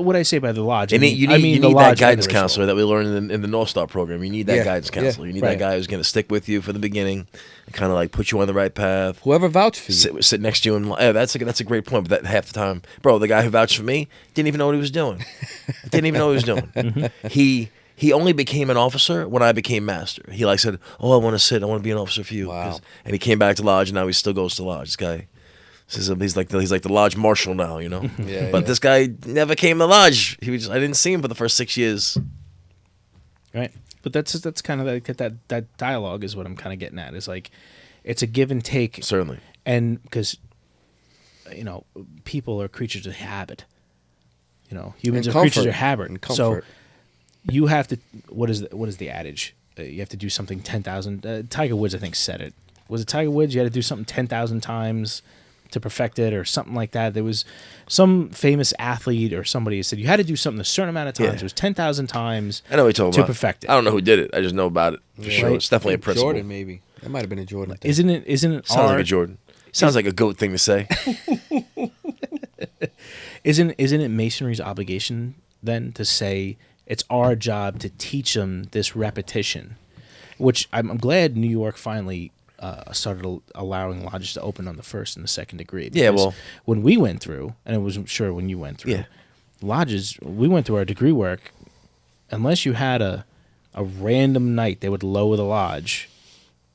What I say by the lodge, You need the lodge that guidance and the counselor ritual. that we learned in the North Star program. You need that guidance counselor. You need Right. that guy who's going to stick with you from the beginning and kind of like put you on the right path. Whoever vouched for you. Sit next to you, and that's a great point. But that half the time, bro, the guy who vouched for me didn't even know what he was doing. He only became an officer when I became master. He said, "Oh, I want to be an officer for you." Wow. And he came back to lodge, and now he still goes to lodge. This guy, he's like the lodge marshal now, you know. But this guy never came to lodge. I didn't see him for the first 6 years. Right. But that's kind of that dialogue is what I'm kind of getting at. Is like, it's a give and take. Certainly. And because, people are creatures of habit. Humans And are creatures comfort. of habit. And So comfort. you have to. What is the adage? You have to do something 10,000. Tiger Woods, I think, said it. Was it Tiger Woods? You had to do something 10,000 times to perfect it, or something like that. There was some famous athlete or somebody said you had to do something a certain amount of times. Yeah. It was 10,000 times. I know what you're talking to about. perfect it. I don't know who did it. I just know about it for sure. Right. It's definitely a principle. Jordan, maybe. That might have been a Jordan thing. Isn't it? Sounds like a Jordan. Sounds like a goat thing to say. Isn't it Masonry's obligation then to say it's our job to teach them this repetition, which I'm glad New York finally started allowing lodges to open on the first and the second degree. Yeah, Because well- when we went through, and I wasn't sure when you went through, Yeah. lodges, we went through our degree work, unless you had a random night they would lower the lodge,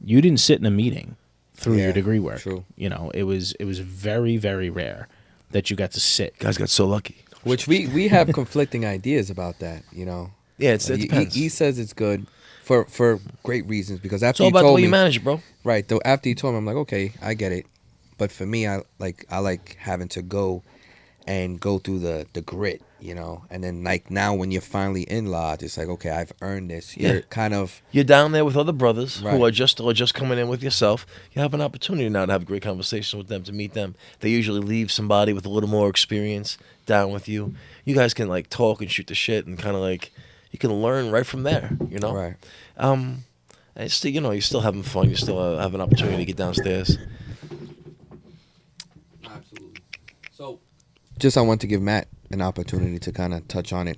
you didn't sit in a meeting through Yeah, your degree work. true. It was very, very rare that you got to sit. Guys got so lucky. Which we have conflicting ideas about that, Yeah, it depends. He says it's good for great reasons, because It's after all you about the told way me, you manage it, bro. right? Though after you told me, I'm like, okay, I get it. But for me, I like having to go through the grit, and then like now when you're finally in lodge, it's like, okay, I've earned this. You're kind of You're down there with other brothers Right. who are just coming in with yourself. You have an opportunity now to have a great conversation with them, to meet them. They usually leave somebody with a little more experience down with you. You guys can talk and shoot the shit and kind of you can learn right from there, right. And it's still, you're still having fun. You still have an opportunity to get downstairs. Absolutely. So, I want to give Matt an opportunity to kind of touch on it.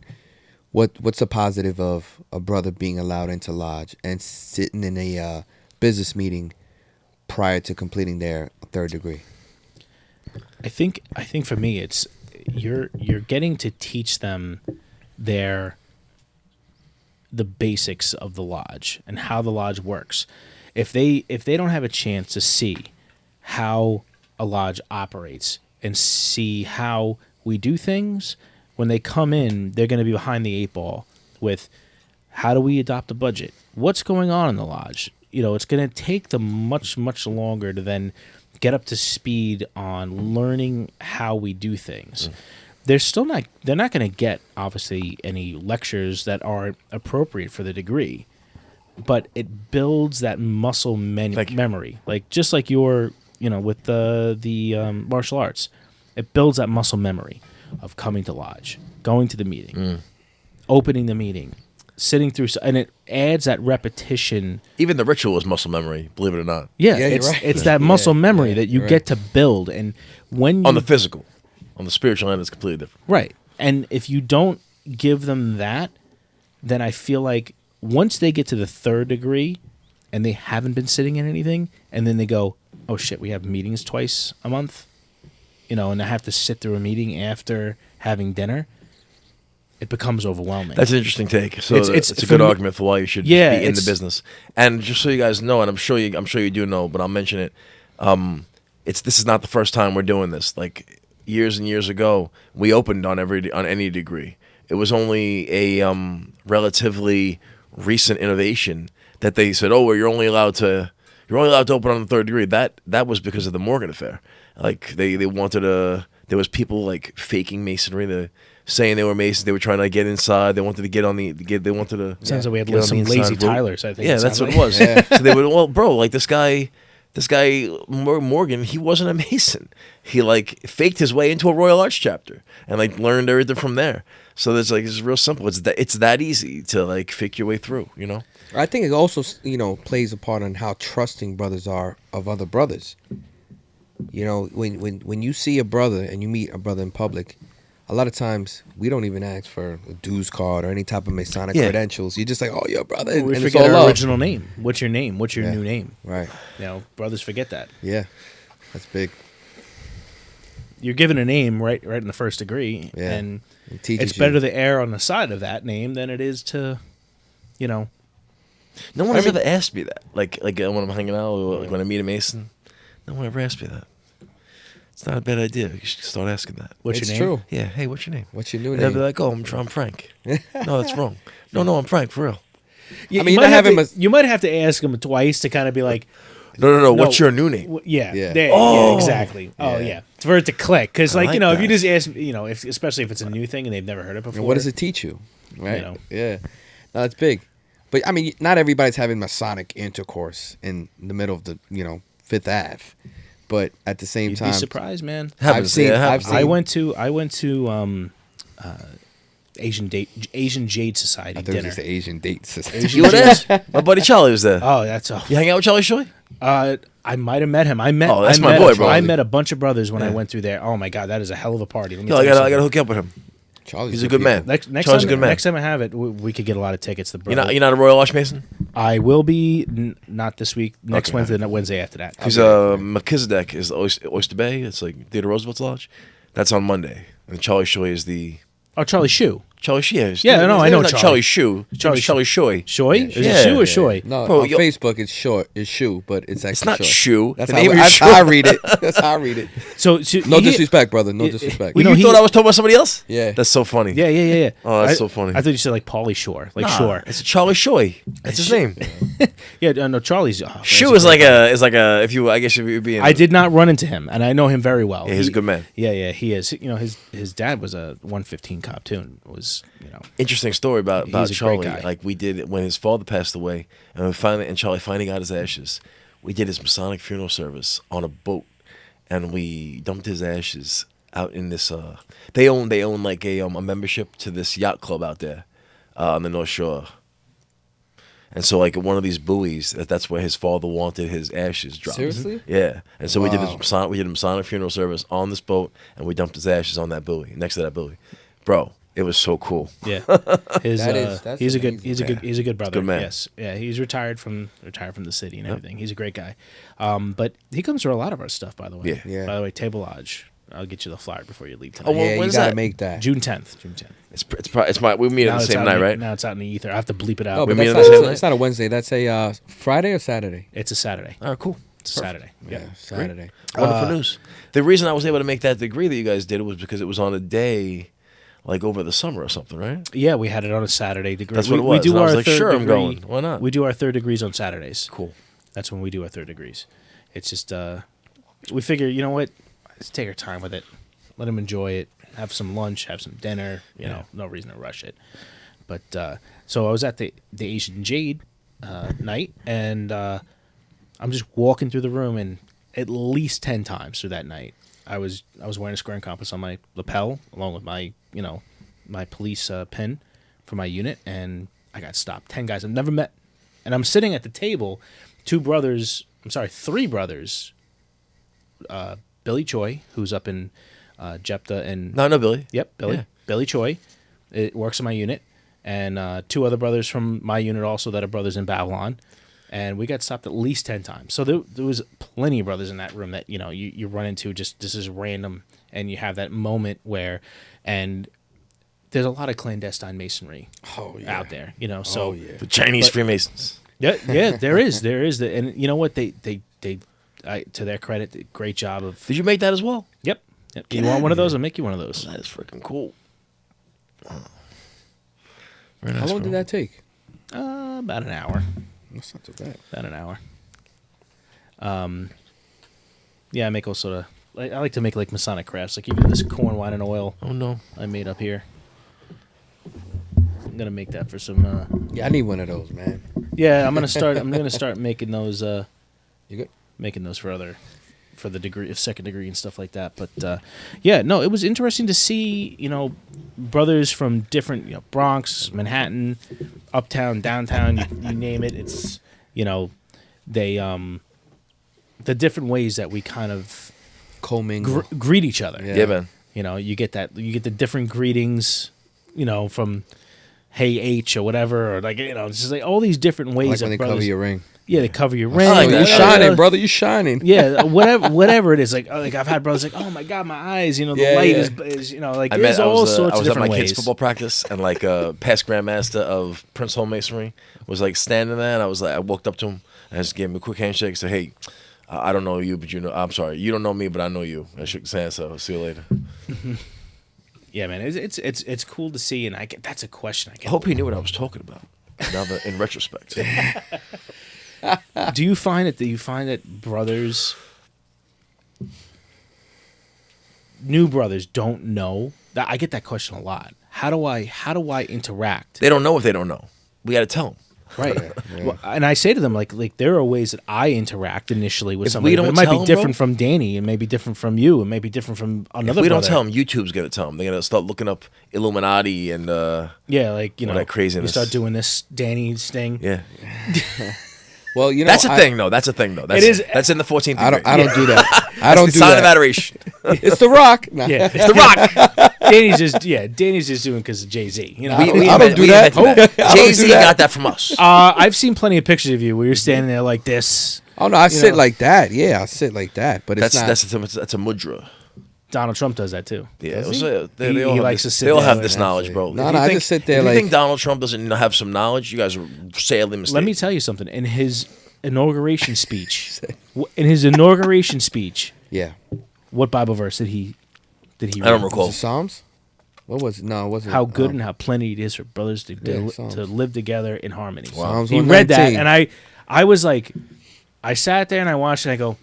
What's the positive of a brother being allowed into lodge and sitting in a business meeting prior to completing their third degree? I think for me it's you're getting to teach them the basics of the lodge and how the lodge works. if they don't have a chance to see how a lodge operates and see how we do things, when they come in, they're going to be behind the eight ball with how do we adopt a budget? What's going on in the lodge? You know, it's going to take them much, much longer to then get up to speed on learning how we do things. They're not going to get, obviously, any lectures that are appropriate for the degree, but it builds that muscle memory. Like, just like your, you know, with the martial arts, it builds that muscle memory of coming to lodge, going to the meeting, opening the meeting, sitting through, and it adds that repetition. Even the ritual is muscle memory, believe it or not. Yeah, Yeah, you're it's right. it's that muscle memory that you you're get right. to build, and when you, On the physical. On the spiritual end, it's completely different. right, and if you don't give them that, then I feel like once they get to the third degree, and they haven't been sitting in anything, and then they go, oh shit, we have meetings twice a month, you know, and I have to sit through a meeting after having dinner. It becomes overwhelming. That's an interesting take. So It's it's a for good me- argument for why you should Yeah, be in the it's- business. And just so you guys know, and I'm sure you do know, but I'll mention it. This is not the first time we're doing this. Like years and years ago, we opened on any degree. It was only a relatively recent innovation that they said, "Oh, well, you're only allowed to open on the third degree." That was because of the Morgan affair. Like they wanted there was people like faking masonry. Saying they were Masons, they were trying to get inside. They wanted to get on the. They wanted to. Sounds like we had get on some the inside lazy rope. Tylers. I think. Yeah, it that's sounds what like. it was. So they would, well, bro, like this guy Morgan, he wasn't a Mason. He like faked his way into a Royal Arch chapter and like learned everything from there. So it's real simple. It's that easy to like fake your way through. You know. I think it also, you know, plays a part on how trusting brothers are of other brothers. You know, when you see a brother and you meet a brother in public, a lot of times we don't even ask for a dues card or any type of Masonic credentials. You're just like, oh, yo, brother. We and it's forget all our love. original name. What's your name? What's your Yeah. new name? Right. You know, brothers forget that. Yeah. That's big. You're given a name right in the first degree, Yeah. and It teaches it's better you. to err on the side of that name than it is to, you know. No one has ever asked me that. Like when I'm hanging out, or like when I meet a Mason, no one ever asked me that. It's not a bad idea. You should start asking that. What's It's your name? true. Yeah. Hey, what's your name? What's your new And they'll be name? like, oh, I'm Frank. No, that's wrong. No, I'm Frank for real. You, I mean, you you're might not have having to, you might have to ask them twice to kind of be like, No. What's your new name? Yeah, Yeah. yeah, Oh. exactly. Oh, Yeah. yeah. For it to click, because I like, like you know, if you that. just ask, you know, especially if it's a new thing and they've never heard it before. And what does it teach you? Right. You know. Yeah. No, that's big. But I mean, not everybody's having Masonic intercourse in the middle of the, you know, Fifth Ave. But at the same You'd time, be surprised, man. Happens, seen- yeah, I've happens. seen- I went to Asian Jade Society I thought it was dinner. just the Asian dates. You were there? My buddy Charlie was there. Oh, that's all. You hang out with Charlie Shoy? I might have met him. Oh, that's my boy, bro. I met a bunch of brothers when I Yeah. went through there. Oh my god, that is a hell of a party. Let me Yo, tell I you gotta something. hook you up with him. Charlie's He's a good man. Next Charlie's time, a good man. next time I have it, we could get a lot of tickets. The brother. You're not a Royal Arch Mason? I will be not this week. Next Okay. Wednesday, not Wednesday after that. Because Melchizedek is Oyster Bay. It's like Theodore Roosevelt's lodge. That's on Monday. And Charlie Shoy is the... Oh, Charlie Shoe. Charlie Shoy. Yeah, no, I know Not Charlie. Charlie Shoe. Charlie Charlie Shoy. Shoy? Is Yeah. it Shoe or Yeah. Shoy? No, Bro, on yo- Facebook it's short. It's shoe, but it's actually It's not short. Shoe. That's The how, name is that's Shoe. how I read it. That's how I read it. So No he- disrespect, brother. No disrespect. You know, You he- thought I was talking about somebody else? Yeah. That's so funny. Yeah. Oh, that's I- so funny. I thought you said like Pauly Shore, like Nah, Shore. It's Charlie Shoy. That's his name. Yeah, no, Charlie's. Oh, Shoe that's is like a if you you'd be in I did not run into him, and I know him very well. Yeah, he's a good man. Yeah, he is. You know, his dad was a 115 cop too, and was, you know. interesting story about He's a great Charlie. guy. Like we did when his father passed away, and Charlie finally got his ashes. We did his Masonic funeral service on a boat, and we dumped his ashes out in this. They own like a membership to this yacht club out there on the North Shore. And so, like, one of these buoys, that's where his father wanted his ashes dropped. Seriously? Yeah. And so we did Wow. a Masonic funeral service on this boat, and we dumped his ashes on that buoy, next to that buoy. Bro, it was so cool. Yeah, his That's he's a good amazing. he's a good brother. good man. Yes, yeah, he's retired from the city and everything. He's a great guy. But he comes through a lot of our stuff, by the way. Yeah. Yeah. By the way, Table Lodge. I'll get you the flyer before you leave Oh, tonight. well, Yeah, you when's gotta that? make that. June 10th. June 10th. It's my. We meet at the same night, right? Now it's out in the ether. I have to bleep it out. No, but meet that's on the same not, night? it's not a Wednesday. That's a Friday or Saturday. It's a Saturday. All right, cool. It's a Saturday. Yeah. Saturday. Wonderful news. The reason I was able to make that degree that you guys did was because it was on a day, like over the summer or something, right? Yeah, we had it on a Saturday degree. That's what it was. We do And I was our like, third sure, I'm degree. going. Why not? We do our third degrees on Saturdays. Cool. That's when we do our third degrees. It's just we figure, you know what? Let's take our time with it. Let them enjoy it. Have some lunch. Have some dinner. You know, no reason to rush it. But so I was at the Asian Jade night, and I'm just walking through the room, and at least 10 times through that night, I was wearing a square and compass on my lapel, along with my my police pin for my unit, and I got stopped. 10 guys I've never met, and I'm sitting at the table. Three brothers. Billy Choi, who's up in Jepta, and No, Billy. Yep, Billy. Yeah. Billy Choi. It works in my unit, and two other brothers from my unit also that are brothers in Babylon, and we got stopped at least 10 times. So there was plenty of brothers in that room that you run into just this is random, and you have that moment where, and there's a lot of clandestine masonry out there, So The Chinese Freemasons. yeah, there is, and you know what they to their credit, did a great job of. Did you make that as well? Yep. You want one of those? I'll make you one of those. That is freaking cool. How long did that take? About an hour. That's not too bad. About an hour. Yeah, I make all sort of. I like to make like Masonic crafts, like even this corn, wine, and oil. Oh no. I made up here. I'm gonna make that for some. Yeah, I need one of those, man. Yeah, I'm gonna start making those. You good? Making those for the degree of second degree and stuff like that. But yeah, no, it was interesting to see brothers from different Bronx, Manhattan, uptown, downtown, you name it. It's they the different ways that we kind of Commingle. greet each other. Yeah, man. You get the different greetings, from hey H or whatever, or like it's just like all these different ways Like that when they brothers, cover your ring. yeah, they cover your ring. like You that. shining, brother. You shining. Yeah, whatever it is. Like I've had brothers like, oh my god, my eyes. The Yeah, light yeah. is like I there's all sorts I of was at different my ways. kids' football practice, and like past grandmaster of Prince Hall Masonry was like standing there, and I walked up to him, and I just gave him a quick handshake, said, "Hey, I don't know you, but I'm sorry, you don't know me, but I know you." I shook his hand, so see you later. Yeah, man, it's cool to see, and that's a question I I get. hope he knew what I was talking about. Now that in retrospect, Do you find that brothers, new brothers, don't know? I get that question a lot. How do I interact? they don't know if they don't know. We got to tell them. Right. Yeah. Well, and I say to them like there are ways that I interact initially with If somebody. we don't It might tell be 'em, different bro- from Danny, and maybe different from you, and maybe different from another. If we don't brother. tell them, YouTube's gonna tell them. They're gonna start looking up Illuminati and Yeah, like all that craziness. You start doing this Danny's thing. yeah. Well, That's a thing, though. That's a thing, though. That's, It is- That's in the 14th. I don't do that. I That's don't the do sign of that. adoration. It's the Rock. Nah. Yeah, It's the Rock. Danny's just doing because of Jay-Z. I don't do that. Jay Z got that from us. I've seen plenty of pictures of you where you're standing there like this. Oh no, I sit know. like that. Yeah, I sit like that. But it's not. That's a mudra. Donald Trump does that too. Yeah, Does they he? all He have likes this, to sit they all there have like this that. knowledge, bro. No, If no, you I think- just sit there if like- you think Donald Trump doesn't have some knowledge, you guys are sadly mistaken. Let me tell you something. In his inauguration speech, Yeah. what Bible verse did he I don't read? recall. Was it Psalms? What was it? No, it wasn't. How good and how plenty it is for brothers to Psalms. live together in harmony. Psalms He read that, 119. and I was like, I sat there and I watched, and I go,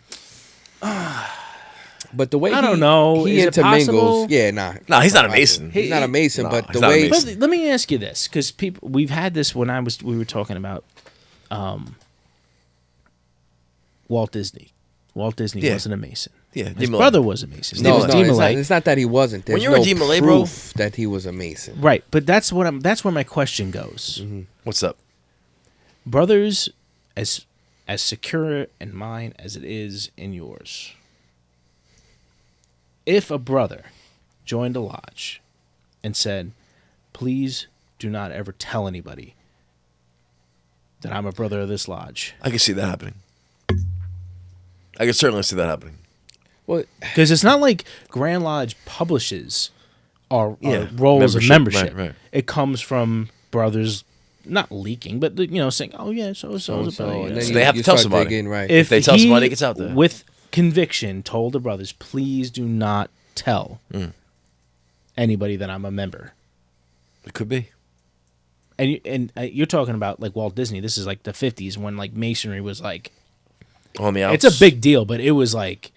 But the way I don't know. he Is it possible? intermingles. Yeah, nah. No, he's not a possible. Mason. He's not a Mason, No, but he's the not a way. Mason. But let me ask you this, because we've had this when we were talking about Walt Disney. Walt Disney Yeah. wasn't a Mason. Yeah, His Demolay. brother was a Mason. Steve No, was no, Demolay. it's not that he wasn't. There's When you're a no Demolay, bro- proof that he was a Mason. Right, but that's where my question goes. What's up? Brothers, as secure in mine as it is in yours. If a brother joined a lodge and said, "Please do not ever tell anybody that I'm a brother of this lodge," I can see that happening. I can certainly see that happening. Well, Because it's not like Grand Lodge publishes our Yeah, roles of membership. right. It comes from brothers, not leaking, but saying, "Oh yeah, so so a brother." and then So they have to tell start somebody. digging, right? If they tell he, somebody, it gets out there. with conviction, told the brothers, "Please do not tell anybody that I'm a member." It could be. And you're talking about like Walt Disney. This is like the 50s when like Masonry was like On the outs. it's a big deal, but it was like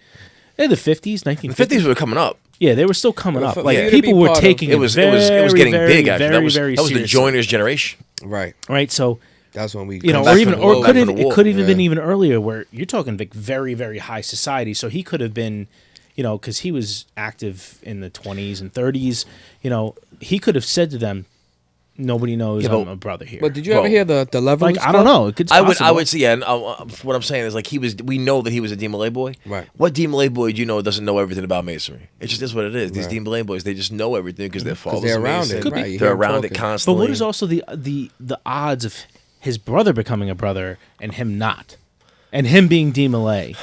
in the 50s, 1950s. The 50s were coming up. Yeah, they were still coming up. for Like you to people be were part of- taking It was very, getting very, big after very, that. very That was the seriously. joiners' generation. Right. Right, so That's when we. or back even from the or war, could back have from the it war. could have been Yeah. even earlier where you're talking like very, very high society. So he could have been, because he was active in the 20s and 30s. He could have said to them, "Nobody knows Yeah, but- I'm a brother here." But did you Well, ever hear the levels? like I don't know. It's I possible. would say, yeah. And what I'm saying is, like, we know that he was a DeMolay boy. Right. What DeMolay boy do you know doesn't know everything about masonry? It just is what it is. These Right. DeMolay boys, they just know everything because their fathers they're are around Mason. it, Could be. right? You They're hear 'em around it talking. constantly. But what is also the odds of his brother becoming a brother and him not, and him being DeMolay?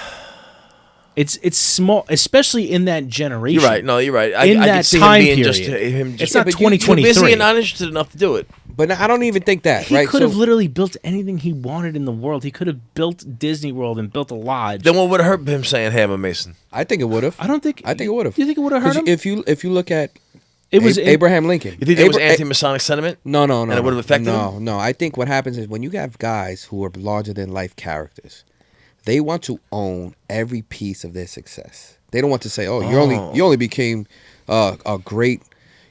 It's small, especially in that generation. You're right. No, you're right. In I that could see time him being period. him It's just not but you- too 2023. busy and not interested enough to do it. But I don't even think that. He right? could So- have literally built anything he wanted in the world. He could have built Disney World and built a lodge. Then what would it hurt him saying, "Hey, I'm a Mason"? I think it would have. I don't think. I think it would have. You think it would have hurt him? If you look at It was Abraham Lincoln. You think there was Abra- anti-Masonic sentiment? No. And it would have affected No, him? no. I think what happens is when you have guys who are larger than life characters, they want to own every piece of their success. They don't want to say, "Oh, you only became a great,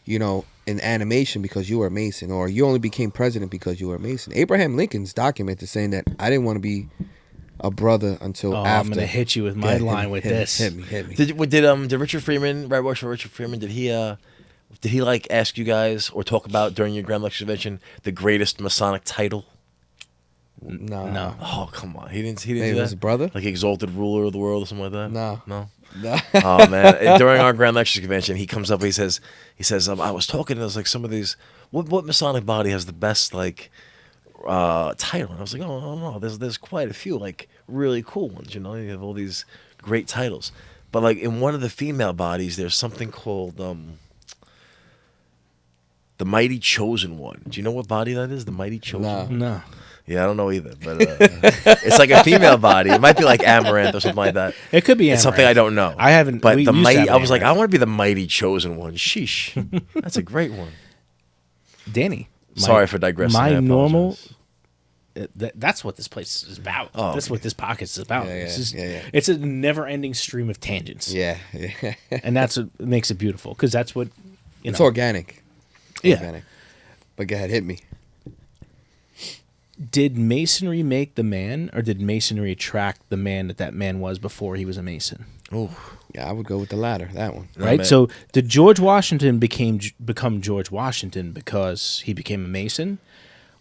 in animation because you were a Mason, or you only became president because you were a Mason." Abraham Lincoln's document is saying that I didn't want to be a brother until Oh, after. I'm gonna hit you with my line with this. Hit me. Did Richard Freeman, right? Works for Richard Freeman. Did he like ask you guys or talk about during your Grand Lecture convention the greatest Masonic title? No. Oh, come on. He didn't Maybe do it that? was a brother? Like exalted ruler of the world or something like that? No. No. No. Oh man! During our Grand Lecture convention, he comes up. He says, I was talking to like some of these. What Masonic body has the best like title? And I was like, oh no, there's quite a few like really cool ones. You have all these great titles, but like in one of the female bodies, there's something called the Mighty Chosen One. Do you know what body that is? The Mighty Chosen No. One? No. Yeah, I don't know either, but it's like a female body. It might be like Amaranth or something like that. It could be It's something I don't know. I haven't. But we the used to mighty, have I was like, I Amaranth. want to be the Mighty Chosen One. Sheesh, that's a great one. Danny. Sorry for digressing. I My apologize. normal. That's what this place is about. Oh, That's okay. what this podcast is about. Yeah, yeah. It's a never-ending stream of tangents. Yeah. And that's what makes it beautiful because that's what It's organic. Yeah. Organic. But go ahead, hit me. Did Masonry make the man, or did Masonry attract the man that man was before he was a Mason? Ooh, Yeah, I would go with the latter. That one. Yeah, Right. man. So did George Washington become George Washington because he became a Mason,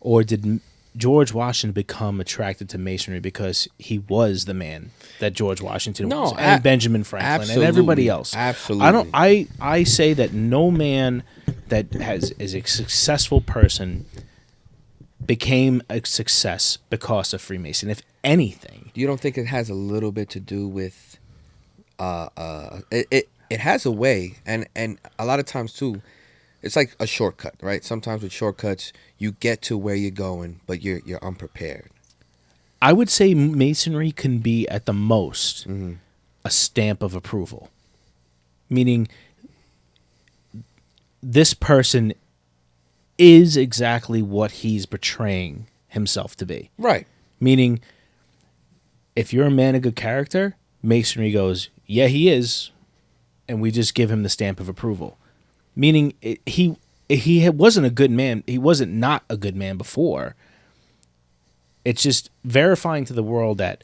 or did George Washington become attracted to Masonry because he was the man that George Washington No, was, and Benjamin Franklin and everybody absolutely. else? Absolutely. I say that no man that is a successful person became a success because of Freemason. If anything, You don't think it has a little bit to do with it has a way, and a lot of times too, it's like a shortcut, right? Sometimes with shortcuts you get to where you're going, but you're unprepared. I would say Masonry can be at the most Mm-hmm. a stamp of approval, meaning this person is exactly what he's portraying himself to be. Right. Meaning, if you're a man of good character, Masonry goes, yeah, he is, and we just give him the stamp of approval. Meaning, he wasn't a good man. He wasn't not a good man before. It's just verifying to the world that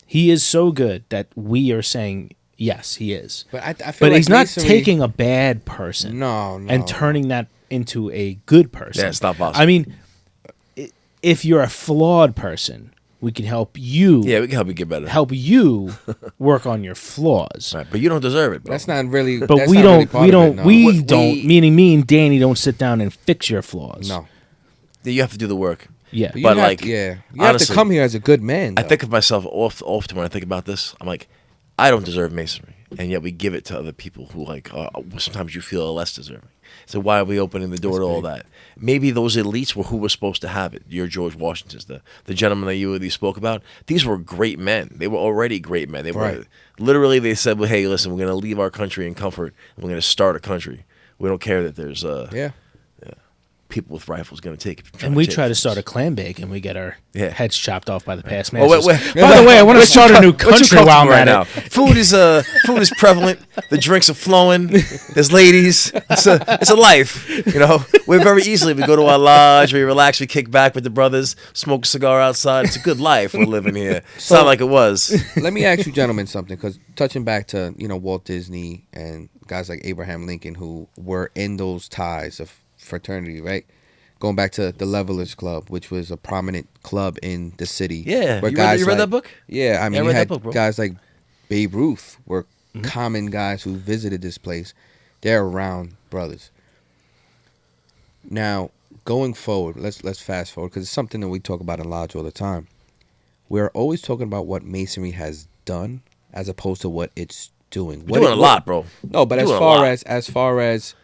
he is so good that we are saying, yes, he is. But I feel But like he's not Masonry- taking a bad person No. and turning that into a good person. Yeah, it's not possible. I mean, if you're a flawed person, we can help you. yeah, we can help you get better. Help you work on your flaws. Right, but you don't deserve it, bro. That's not really. But that's we not don't. really part We of don't. it, no. We We- don't. Meaning, me and Danny don't sit down and fix your flaws. No. You have to do the work. Yeah. But, you But, have, like, yeah, you have to honestly, come here as a good man. I though. think of myself often when I think about this. I'm like, I don't deserve Masonry. and yet we give it to other people who like sometimes you feel are less deserving. So why are we opening the door to all that? Maybe those elites were who were supposed to have it. Your George Washingtons, the gentleman that you spoke about. These were great men. They were already great men. They were literally. They said, "Well, hey, listen, we're going to leave our country in comfort, and we're going to start a country. We don't care that there's people with rifles going to take it." And we try to start a clan bake, and we get our heads chopped off by the past Oh, masters. wait. By the way, I want to start a new country while I'm at it. Food is prevalent. The drinks are flowing. There's ladies. It's a life. You know, we very easily we go to our lodge, we relax, we kick back with the brothers, smoke a cigar outside. It's a good life we're living here. It's not like it was. Let me ask you gentlemen something, because touching back to Walt Disney and guys like Abraham Lincoln who were in those ties of fraternity, right? Going back to the Levelers Club, which was a prominent club in the city. Yeah, where you read that book? Yeah, I mean, I you read had that book, bro. guys like Babe Ruth were common guys who visited this place. They're around brothers. Now, going forward, let's fast forward, because it's something that we talk about in Lodge all the time. We're always talking about what Masonry has done as opposed to what it's doing. We're doing a lot, bro. No, but as far as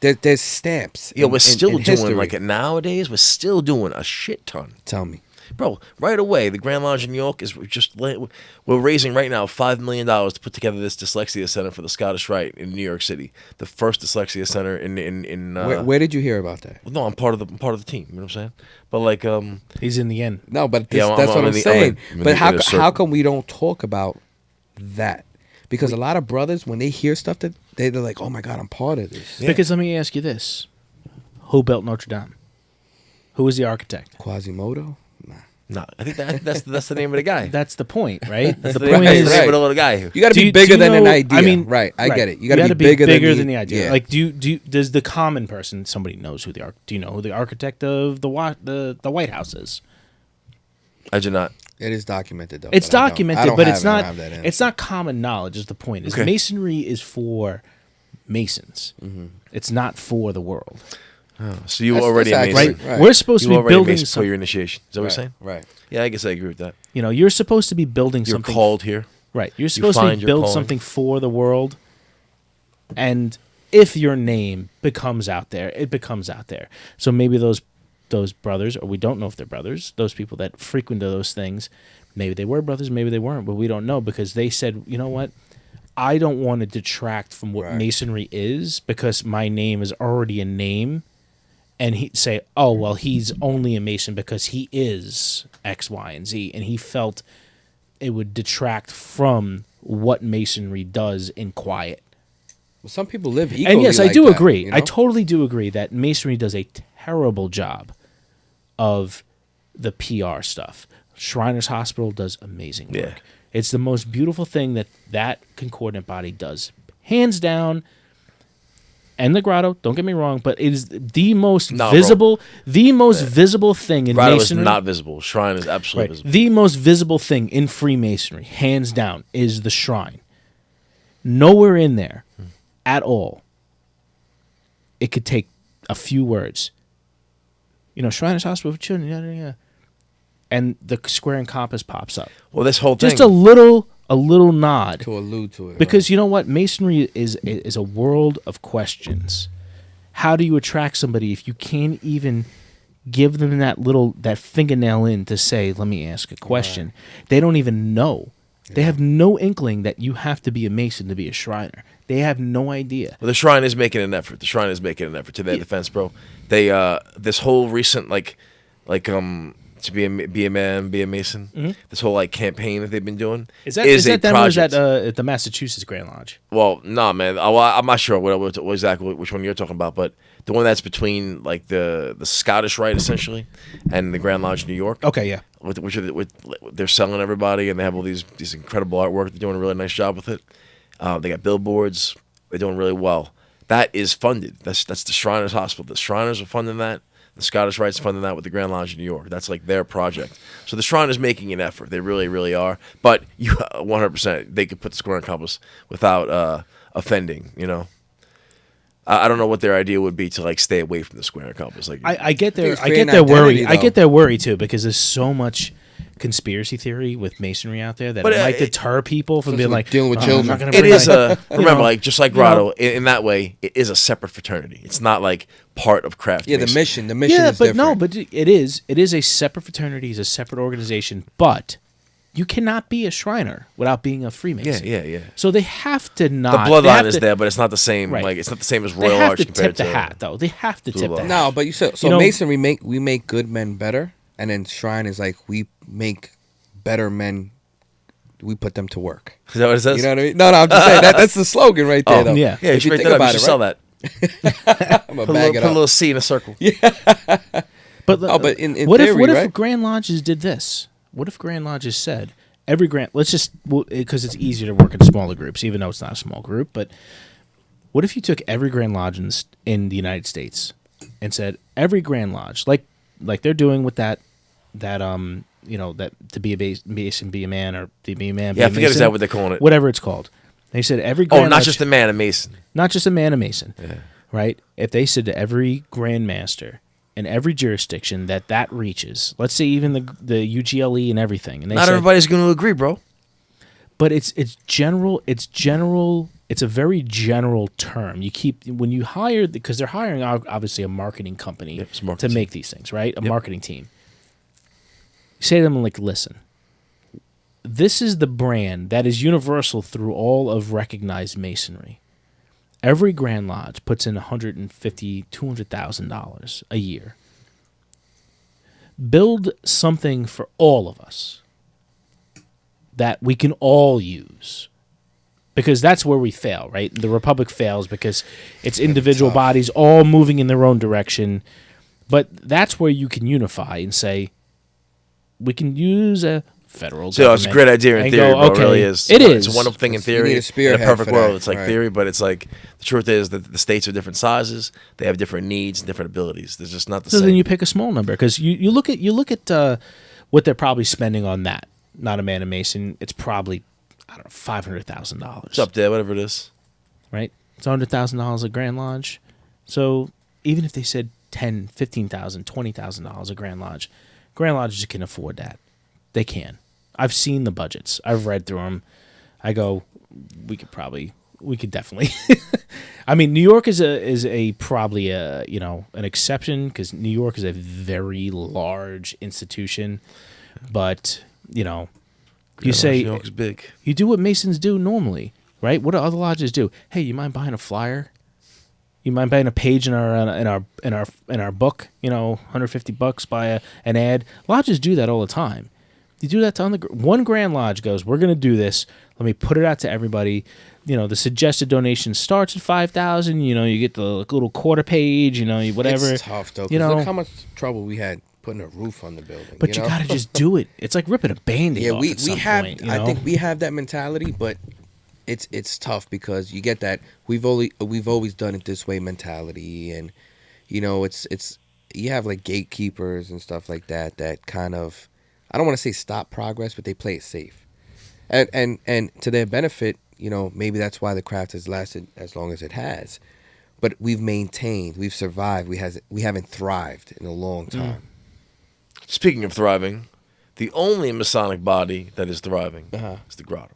there's stamps. Yeah, we're still in doing history. like nowadays. We're still doing a shit ton. Tell me. Bro, right away, the Grand Lodge in New York is we're raising right now $5 million to put together this dyslexia center for the Scottish Rite in New York City, the first dyslexia center in. Where did you hear about that? No, I'm part of the team. You know what I'm saying? But like, He's in the end. No, but Yeah, that's what I'm saying. I'm in But the circle. how come we don't talk about that? Because a lot of brothers, when they hear stuff, that they're like, "Oh my God, I'm part of this." Yeah. Because let me ask you this: who built Notre Dame? Who was the architect? Quasimodo? Nah. no, I think that's the name of the guy. That's the point, right? That's the point guy. is, That's the name of the little guy. You got to be do bigger you than an know- idea. I mean, right? I get it. You got gotta to be bigger than the idea. Yeah. Like, does the common person, somebody knows who do you know who the architect of the White House is? I do not. It is documented though. It's but I don't documented, but have it's it. I don't not. have that answer. It's not common knowledge. Is the point? Is Okay. Masonry is for Masons. It's not for the world. So you were That's already accurate. amazing. Right? We're supposed You to were be already building amazing for your something. initiation. Is that what you're saying? Right. Yeah, I guess I agree with that. You know, you're supposed to be building You're something. called here. Right. You're supposed to find be your build calling. something for the world. And if your name becomes out there, it becomes out there. So maybe those brothers, or we don't know if they're brothers, those people that frequent those things, maybe they were brothers, maybe they weren't, but we don't know, because they said, you know what? I don't want to detract from what Right. Masonry is, because my name is already a name. And he say, oh, well, he's only a Mason because he is X, Y, and Z. And he felt it would detract from what Masonry does in quiet. Well, some people live equally. And yes, I like do that, agree. you know? I totally do agree that Masonry does a terrible job of the PR stuff. Shriners Hospital does amazing work. Yeah. It's the most beautiful thing that concordant body does, hands down. And the grotto, don't get me wrong, but it is the most visible thing in Grotto Masonry. is not visible. Shrine is absolutely Right. visible. The most visible thing in Freemasonry, hands down, is the shrine. Nowhere in there at all. It could take a few words. You know, Shriners Hospital for Children, yada, yada, yada. And the square and compass pops up. Well, this whole thing. Just a little nod. to allude to it. Because you know what? Masonry is a world of questions. How do you attract somebody if you can't even give them that fingernail in to say, let me ask a question? Right. They don't even know. Yeah. They have no inkling that you have to be a Mason to be a Shriner. They have no idea. Well, the Shrine is making an effort. The Shrine is making an effort to their defense, bro. They this whole recent to be a man, be a Mason. Mm-hmm. This whole campaign that they've been doing is that them or is that at the Massachusetts Grand Lodge? Well, nah, man. I'm not sure what exactly which one you're talking about, but the one that's between the Scottish Rite essentially and the Grand Lodge, New York. Okay, yeah. They're selling everybody, and they have all these incredible artwork. They're doing a really nice job with it. They got billboards. They're doing really well. That is funded. That's the Shriners Hospital. The Shriners are funding that. The Scottish Rite's funding that with the Grand Lodge in New York. That's their project. So the Shrine is making an effort. They really, really are. But you 100%, they could put the square and compass without offending. You know, I don't know what their idea would be to stay away from the square and compass. I get their worry. I get their worry too, because there's so much conspiracy theory with masonry out there that But, it might deter people from being like dealing with "Oh, I'm children." not gonna It bring is my-" a remember, know, like just like Grotto, in that way, it is a separate fraternity. It's not like part of craft. Yeah, the Masonry. mission yeah, is but different. no, but it is a separate fraternity, it's a separate organization, but you cannot be a Shriner without being a Freemason. Yeah. So they have to The not. they bloodline have is to- there, but it's not the same. Right. Like it's not the same as They Royal have Arch to compared tip the to hat, though. They have to Blue tip the Law. hat. No, but so You know- Mason, we make good men better, and then Shrine is like we make better men. We put them to work. Is that what it says? You know what I mean? No, I'm just saying that's the slogan right there. Oh, though. yeah. Yeah, you If should you write think that up. about You should it, sell right? that. I'm gonna Put a bag little, it put a up. little C in a circle. But But in what theory, if right? Grand Lodges did this? What if Grand Lodges said every Grand? Let's just because it's easier to work in smaller groups, even though it's not a small group. But what if you took every Grand Lodge in the United States and said every Grand Lodge, like they're doing with that that to be a Mason, be a man, or to be a man, be Yeah, a I forget Mason, exactly what they're calling it. whatever it's called. They said every Oh, Grand not Lodge, just a man, a Mason. not just a man, a Mason, Yeah. right? If they said to every Grand Master in every jurisdiction that reaches, let's say even the UGLE and everything, and they Not said, everybody's going to agree, bro. but it's general. It's general. It's a very general term. You keep when you hire because they're hiring obviously a marketing company Yep, it's a marketing to team. make these things, right? A Yep. marketing team. You say to them like, listen, this is the brand that is universal through all of recognized masonry. Every Grand Lodge puts in $150,000, $200,000 a year. Build something for all of us that we can all use. Because that's where we fail, right? The Republic fails because it's individual bodies all moving in their own direction. But that's where you can unify and say, we can use a federal So it's a government great idea in and theory, go, bro. It okay, really is. It It's is. a wonderful thing in You need theory. a In a spearhead perfect for world, that, it's like right. theory, but it's like the truth is that the states are different sizes. They have different needs and different abilities. They're just not the So same. then you pick a small number because you look at what they're probably spending on that. Not a man and Mason. It's probably I don't know $500,000. It's up there, whatever it is. Right? It's $100,000 a Grand Lodge. So even if they said $10,000, $15,000, $20,000 a Grand Lodges can afford that. They can. I've seen the budgets. I've read through them. I go, we could definitely. I mean, New York is probably an exception because New York is a very large institution, but you say New York's big. you do what Masons do normally, right? What do other lodges do? Hey, you mind buying a flyer? You mind buying a page in our book? $150 buy an ad. Lodges do that all the time. You do that to one Grand Lodge goes, we're going to do this. Let me put it out to everybody. The suggested donation starts at $5,000. You get the little quarter page. Whatever. It's tough though. 'Cause You know, look how much trouble we had putting a roof on the building. but you got to just do it. It's like ripping a Band-Aid Yeah, off we at some have. point, I think we have that mentality, but it's tough because you get that we've always done it this way mentality, and it's you have like gatekeepers and stuff like that kind of, I don't want to say stop progress, but they play it safe, and to their benefit, maybe that's why the craft has lasted as long as it has, but we've maintained, we've survived, we haven't thrived in a long time. Speaking of thriving, the only Masonic body that is thriving is the Grotto.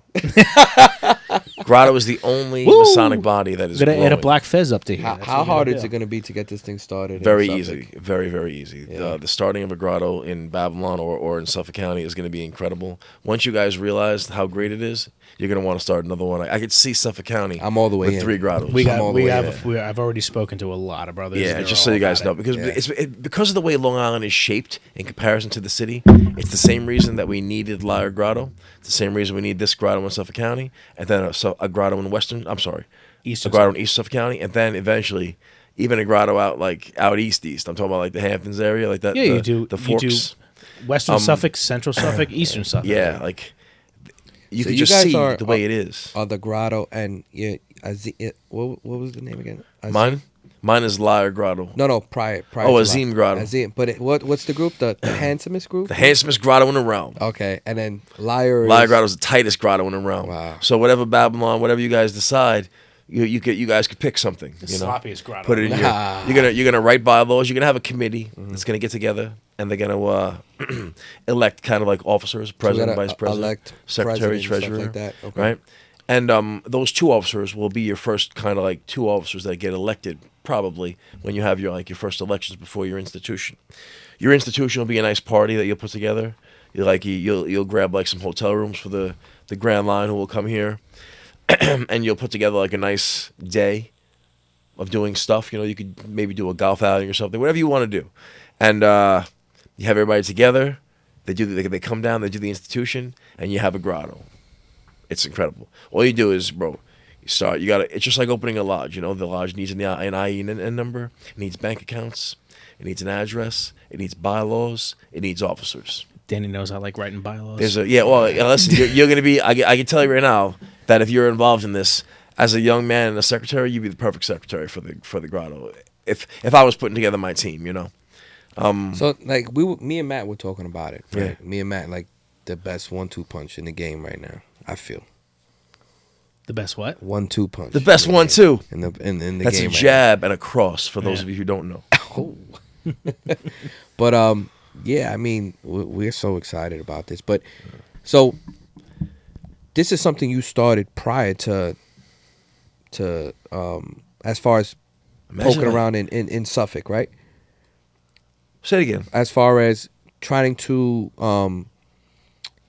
Grotto is the only Woo! Masonic body that is Gonna growing. add a black fez up to here. That's How what hard we're is gonna it going to be to get this thing started? in Very Suffolk? easy. Very, very easy. Yeah. The starting of a grotto in Babylon or in Suffolk County is going to be incredible. Once you guys realize how great it is, you're going to want to start another one. I could see Suffolk County I'm all the way with in. 3 grottos. do. all the way in. I've already spoken to a lot of brothers. Yeah, They're just so all you guys know, about because Yeah. because of the way Long Island is shaped in comparison to the city, it's the same reason that we needed Lyre Grotto. It's the same reason we need this grotto in Suffolk County, and then a grotto in Eastern a grotto in East Suffolk County, and then eventually even a grotto out east. I'm talking about like the Hamptons area, like that. Yeah, you do. the You do Forks. Western Suffolk, Central Suffolk, Eastern Suffolk. Yeah, like you So can you just guys see are- the way it is. The grotto and what was the name again? Mine is Lyre Grotto. No, prior. Oh, to Azim that. Grotto. Azim, but what's the group? The handsomest group? The handsomest grotto in the realm. Okay, and then Lyre. Lyre Grotto is the tightest grotto in the realm. Wow. So whatever Babylon, whatever you guys decide, you guys could pick something. The sloppiest grotto. Put it in your. You're gonna write bylaws. You're gonna have a committee that's gonna get together. and they're gonna elect kind of like officers, president, vice president, elect secretary, president and stuff treasurer, like that. Okay. right? And those 2 officers will be your first kind of like 2 officers that get elected probably when you have your first elections before your institution. Your institution will be a nice party that you'll put together. You'll grab like some hotel rooms for the Grand Line who will come here, and you'll put together like a nice day of doing stuff. You could maybe do a golf outing or something, whatever you want to do, and you have everybody together. They come down, they do the institution, and you have a grotto. It's incredible. All you do is, bro, it's just like opening a lodge. The lodge needs an IEN number, it needs bank accounts, it needs an address, it needs bylaws, it needs officers. Danny knows I like writing bylaws. Listen, you're going to be, I can tell you right now that if you're involved in this, as a young man and a secretary, you'd be the perfect secretary for the grotto. If I was putting together my team, So like me and Matt were talking about it. Right? Yeah. Me and Matt like the best 1-2 punch in the game right now. I feel The best what? 1-2 punch. The best in the 1-2 in the That's game. a jab and a cross for those of you who don't know. Oh. But yeah, I mean we're so excited about this. But so this is something you started prior to as far as poking around in Suffolk, right? Say it again. As far as trying to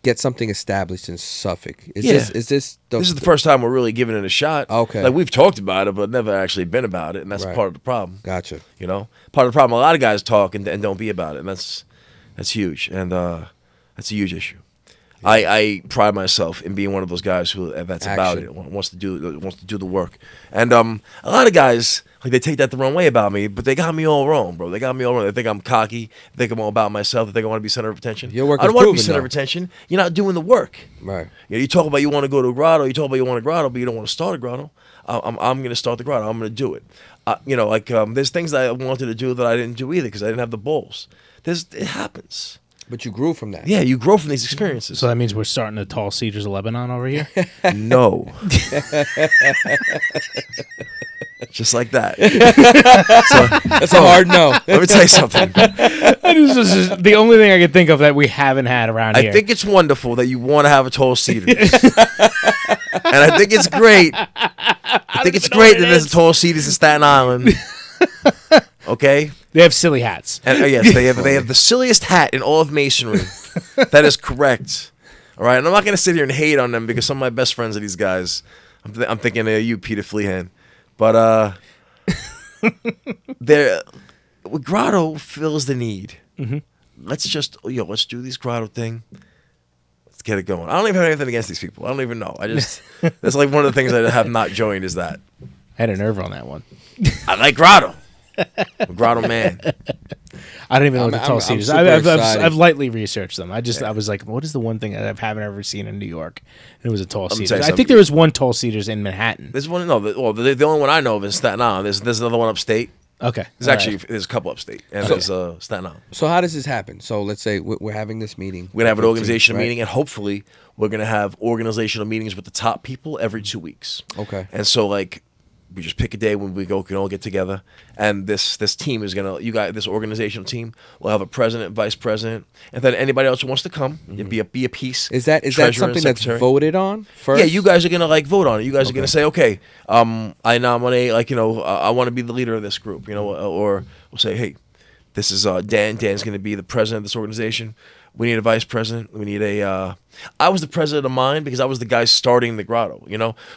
get something established in Suffolk. Is this This is the first time we're really giving it a shot. Okay. Like we've talked about it, but never actually been about it, and that's Right. part of the problem. Gotcha. Part of the problem. A lot of guys talk and don't be about it, and that's huge, and that's a huge issue. I pride myself in being one of those guys who that's about Action. it, wants to do the work, and a lot of guys they take that the wrong way about me, but they got me all wrong, bro. They got me all wrong. They think I'm cocky. They think I'm all about myself. They think I want to be center of attention. Your work I is don't want to be proven, center of though. attention. You're not doing the work. Right. You talk about you want to go to a grotto. You talk about you want a grotto, but you don't want to start a grotto. I'm going to start the grotto. I'm going to do it. There's things that I wanted to do that I didn't do either because I didn't have the balls. It happens. But you grew from that. Yeah, you grow from these experiences. So that means we're starting the Tall Cedars of Lebanon over here? No. Just like that. That's a hard no. Let me tell you something. This is the only thing I can think of that we haven't had around here. I think it's wonderful that you want to have a Tall Cedars. And I think it's great. I think it's great that there's a Tall Cedars in Staten Island. Okay? They have silly hats. And yes, they have the silliest hat in all of masonry. That is correct. All right? And I'm not going to sit here and hate on them because some of my best friends are these guys. I'm thinking of you, Peter Flehan. But grotto fills the need. Mm-hmm. Let's do this grotto thing. Let's get it going. I don't even have anything against these people. I don't even know. That's like one of the things I have not joined is that. I had a nerve on that one. I like grotto. I'm a grotto man. I don't even know what the Tall I'm Cedars. super excited. I've lightly researched them. I was like, what is the one thing that I haven't ever seen in New York? And it was a Tall tell you Cedars. I something. think there was one Tall Cedars in Manhattan. There's one. No, the only one I know of is Staten Island. There's another one upstate. Okay. There's a couple upstate, and there's Staten Island. So how does this happen? So let's say we're having this meeting. We're gonna have an organizational right? meeting, and hopefully we're gonna have organizational meetings with the top people every 2 weeks. Okay. And so we just pick a day when we can all get together, and this team is this organizational team will have a president, vice president, and then anybody else who wants to come and be a piece. Is that treasurer and something that's secretary. voted on first? Yeah, you guys are gonna vote on it. You guys are gonna say, okay, I nominate I want to be the leader of this group, or we'll say, hey, this is Dan. Dan's gonna be the president of this organization. We need a vice president. We need I was the president of mine because I was the guy starting the grotto,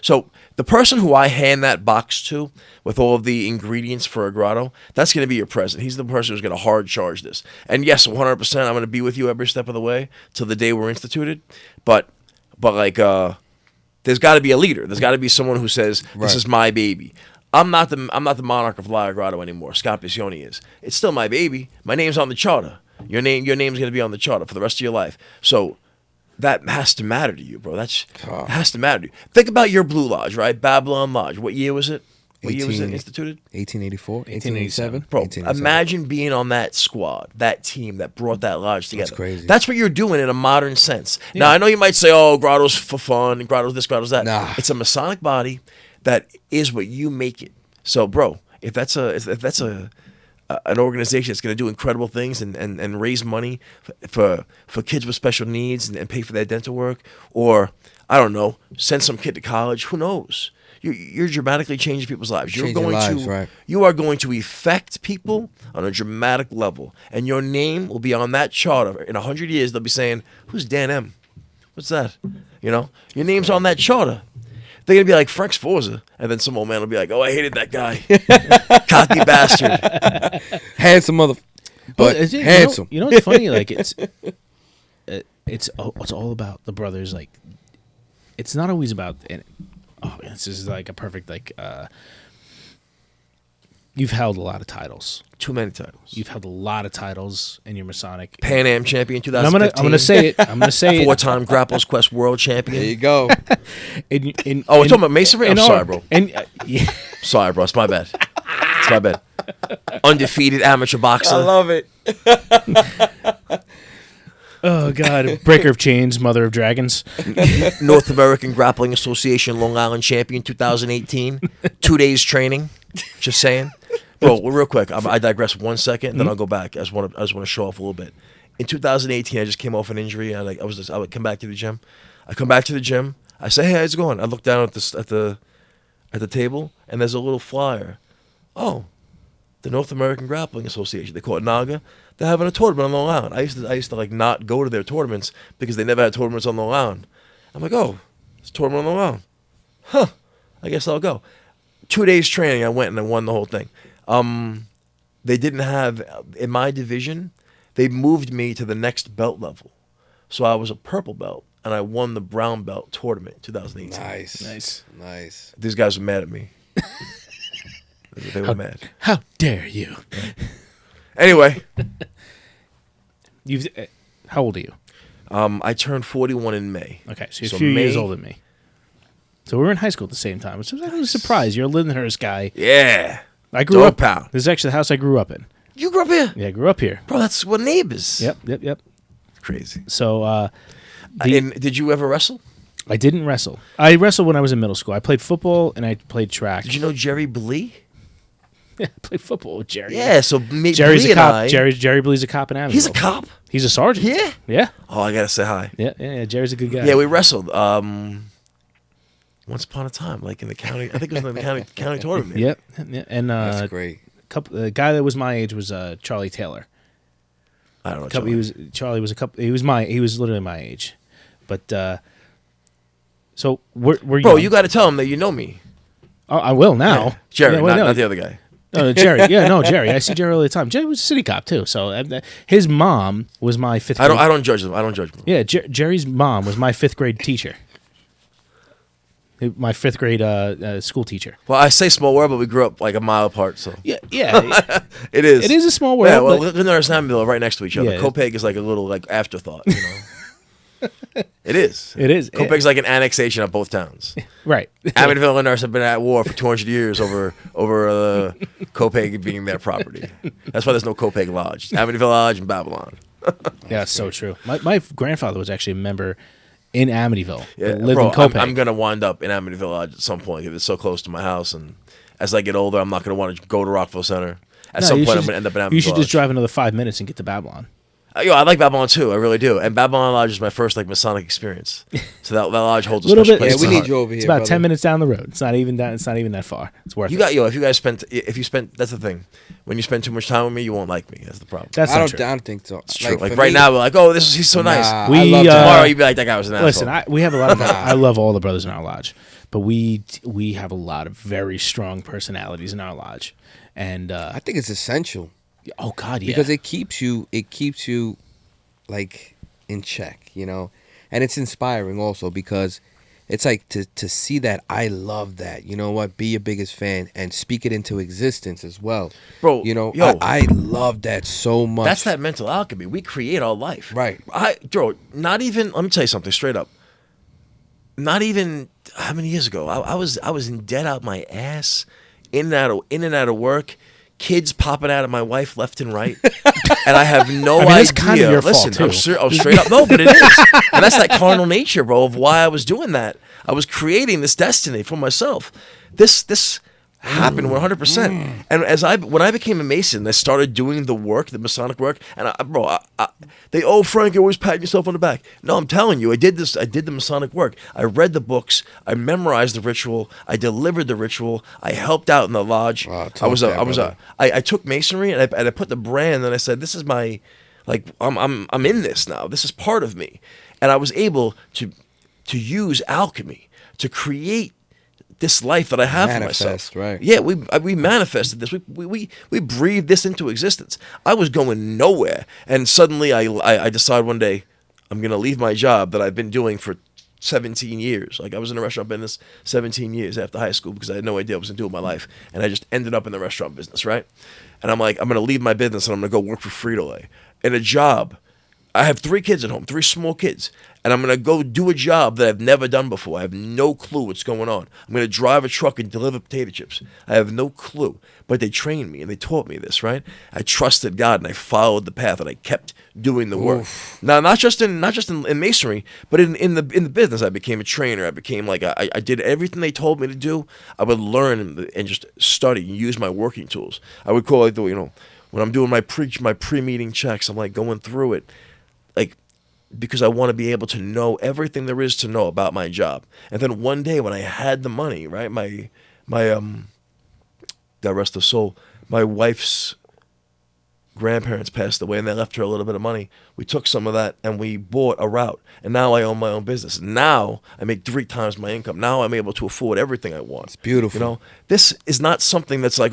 So the person who I hand that box to with all of the ingredients for a grotto, that's going to be your president. He's the person who's going to hard charge this. And yes, 100%, I'm going to be with you every step of the way till the day we're instituted. But there's got to be a leader. There's got to be someone who says, this is my baby. I'm not the monarch of Liar Grotto anymore. Scott Piccioni is. It's still my baby. My name's on the charter. Your name's going to be on the charter for the rest of your life. So that has to matter to you, bro. It has to matter to you. Think about your Blue Lodge, right? Babylon Lodge. What year was it? What year was it instituted? 1884, 1887. Bro, 1887. imagine being on that squad, that team that brought that lodge together. That's crazy. That's what you're doing in a modern sense. Yeah. Now, I know you might say, oh, grotto's for fun, grotto's this, grotto's that. Nah. It's a Masonic body that is what you make it. So, bro, if that's a an organization that's going to do incredible things and raise money for kids with special needs and pay for their dental work, or I don't know, send some kid to college. Who knows? You're dramatically changing people's lives. You are going to affect people on a dramatic level, and your name will be on that charter. In 100 years, they'll be saying, "Who's Dan M? What's that?" You know, your name's on that charter. They're gonna be like Frank Sforza, and then some old man will be like, "Oh, I hated that guy, cocky bastard, handsome mother, but handsome." You know what's funny? Like it's all about the brothers. Like it's not always about. This is like a perfect you've held a lot of titles. Too many titles. You've held a lot of titles in your Masonic. Pan Am champion 2015. I'm gonna say it. I'm gonna say it. 4-time Grapples Quest world champion. There you go. We're talking about masonry. I'm sorry, bro. Yeah. Sorry, bro. It's my bad. It's my bad. Undefeated amateur boxer. I love it. Oh God! Breaker of chains, mother of dragons. North American Grappling Association Long Island champion 2018. 2 days training. Just saying. Bro, real quick, I digress 1 second, then I'll go back. I just want to show off a little bit. In 2018, I just came off an injury. I would come back to the gym. I come back to the gym. I say, "Hey, how's it going?" I look down at the table, and there's a little flyer. Oh, the North American Grappling Association. They call it NAGA. They're having a tournament on Long Island. I used to like not go to their tournaments because they never had tournaments on Long Island. I'm like, "Oh, it's a tournament on Long Island. Huh? I guess I'll go." 2 days training, I went and I won the whole thing. They didn't have in my division. They moved me to the next belt level, so I was a purple belt, and I won the brown belt tournament in 2018. Nice. These guys were mad at me. They were mad. How dare you? Anyway, how old are you? I turned 41 in May. Okay, so you're a few years older than me. So we were in high school at the same time. Which I was surprised. You're a Lyndhurst guy. Yeah. I grew up. Pound. This is actually the house I grew up in. You grew up here? Yeah, I grew up here. Bro, that's what neighbors. Yep. Crazy. So, and did you ever wrestle? I didn't wrestle. I wrestled when I was in middle school. I played football and I played track. Did you know Jerry Blee? Yeah, I played football with Jerry. Yeah, so Jerry's Blee a cop. and Jerry Blee's a cop in Amityville. He's a cop? He's a sergeant. Yeah? Yeah. Oh, I gotta say hi. Yeah. Jerry's a good guy. Yeah, we wrestled. Once upon a time, like in the county. I think it was in the county tournament. Yep. And That's great. The guy that was my age was Charlie Taylor. I don't know. He was literally my age, but so we're bro. young. You got to tell him that you know me. Oh, I will now. Yeah. Jerry, not the other guy. Jerry. Yeah, no, Jerry. I see Jerry all the time. Jerry was a city cop too. So his mom was my fifth. I don't judge them. I don't judge them. Yeah, Jerry's mom was my fifth grade teacher. My fifth grade school teacher. Well, I say small world, but we grew up like a mile apart. So yeah, it is. It is a small world. Yeah, well, Lyndhurst and Amityville are right next to each other. Yeah. Copeg is like a little like afterthought. You know, it is. It is. Copeg's like an annexation of both towns. Right. Amityville and Lyndhurst have been at war for 200 years over Copeg being their property. That's why there's no Copeg Lodge. Amityville Lodge and Babylon. Yeah, it's so true. My grandfather was actually a member in Amityville. Yeah, lived bro, in Copeg. I'm gonna wind up in Amityville Lodge at some point because it's so close to my house, and as I get older, I'm not gonna want to go to Rockville Center. At some point, I'm gonna end up in Amityville Lodge. You should just drive another 5 minutes and get to Babylon. I like Babylon too, I really do. And Babylon Lodge is my first like Masonic experience, so that lodge holds a special place. Yeah, we need you over here. It's about brother. 10 minutes down the road. It's not even that far. It's worth it. If you spent, that's the thing. When you spend too much time with me, you won't like me. That's the problem. That's I true. don't think so. It's true. Like right now, we're like, oh, he's so nice. I love Tomorrow, you'd be like, that guy was an listen, asshole. we have a lot of. I love all the brothers in our lodge, but we have a lot of very strong personalities in our lodge, and I think it's essential. Oh God, yeah. Because it keeps you like in check, you know, and it's inspiring also because it's like to see that. I love that. You know what? Be your biggest fan and speak it into existence as well, Bro. You know, I love that so much. That's that mental alchemy. We create our life, right? Not even. Let me tell you something straight up. Not even how many years ago? I was in debt out my ass, in and out of work. Kids popping out of my wife left and right, and I have no idea. That's kind of your fault too. I'm straight up. No, but it is, and that's that carnal nature, bro, of why I was doing that. I was creating this destiny for myself. This Happened 100%. And when I became a Mason, I started doing the work, the Masonic work. And Frank, you're always patting yourself on the back. No, I'm telling you, I did the Masonic work. I read the books. I memorized the ritual. I delivered the ritual. I helped out in the lodge. I took Masonry and I put the brand and I said, this is my, like, I'm in this now. This is part of me. And I was able to use alchemy to create this life that I have for myself. Right. Yeah, we manifested this. We breathed this into existence. I was going nowhere, and suddenly I decided one day I'm gonna leave my job that I've been doing for 17 years. Like, I was in the restaurant business 17 years after high school because I had no idea what I was gonna do with my life, and I just ended up in the restaurant business, right? And I'm like, I'm gonna leave my business and I'm gonna go work for Frito-Lay. In a job, I have 3 kids at home, 3 small kids, and I'm going to go do a job that I've never done before. I have no clue what's going on. I'm going to drive a truck and deliver potato chips. I have no clue, but they trained me and they taught me this, right? I trusted God and I followed the path and I kept doing the work. Now, not just in Masonry, but in the business. I became a trainer. I became like, I did everything they told me to do. I would learn and just study and use my working tools. I would call it, when I'm doing my pre-meeting checks, I'm like going through it, like, because I want to be able to know everything there is to know about my job. And then one day when I had the money, right, my God rest her soul, my wife's grandparents passed away and they left her a little bit of money. We took some of that and we bought a route. And now I own my own business. Now I make 3 times my income. Now I'm able to afford everything I want. It's beautiful. This is not something that's like,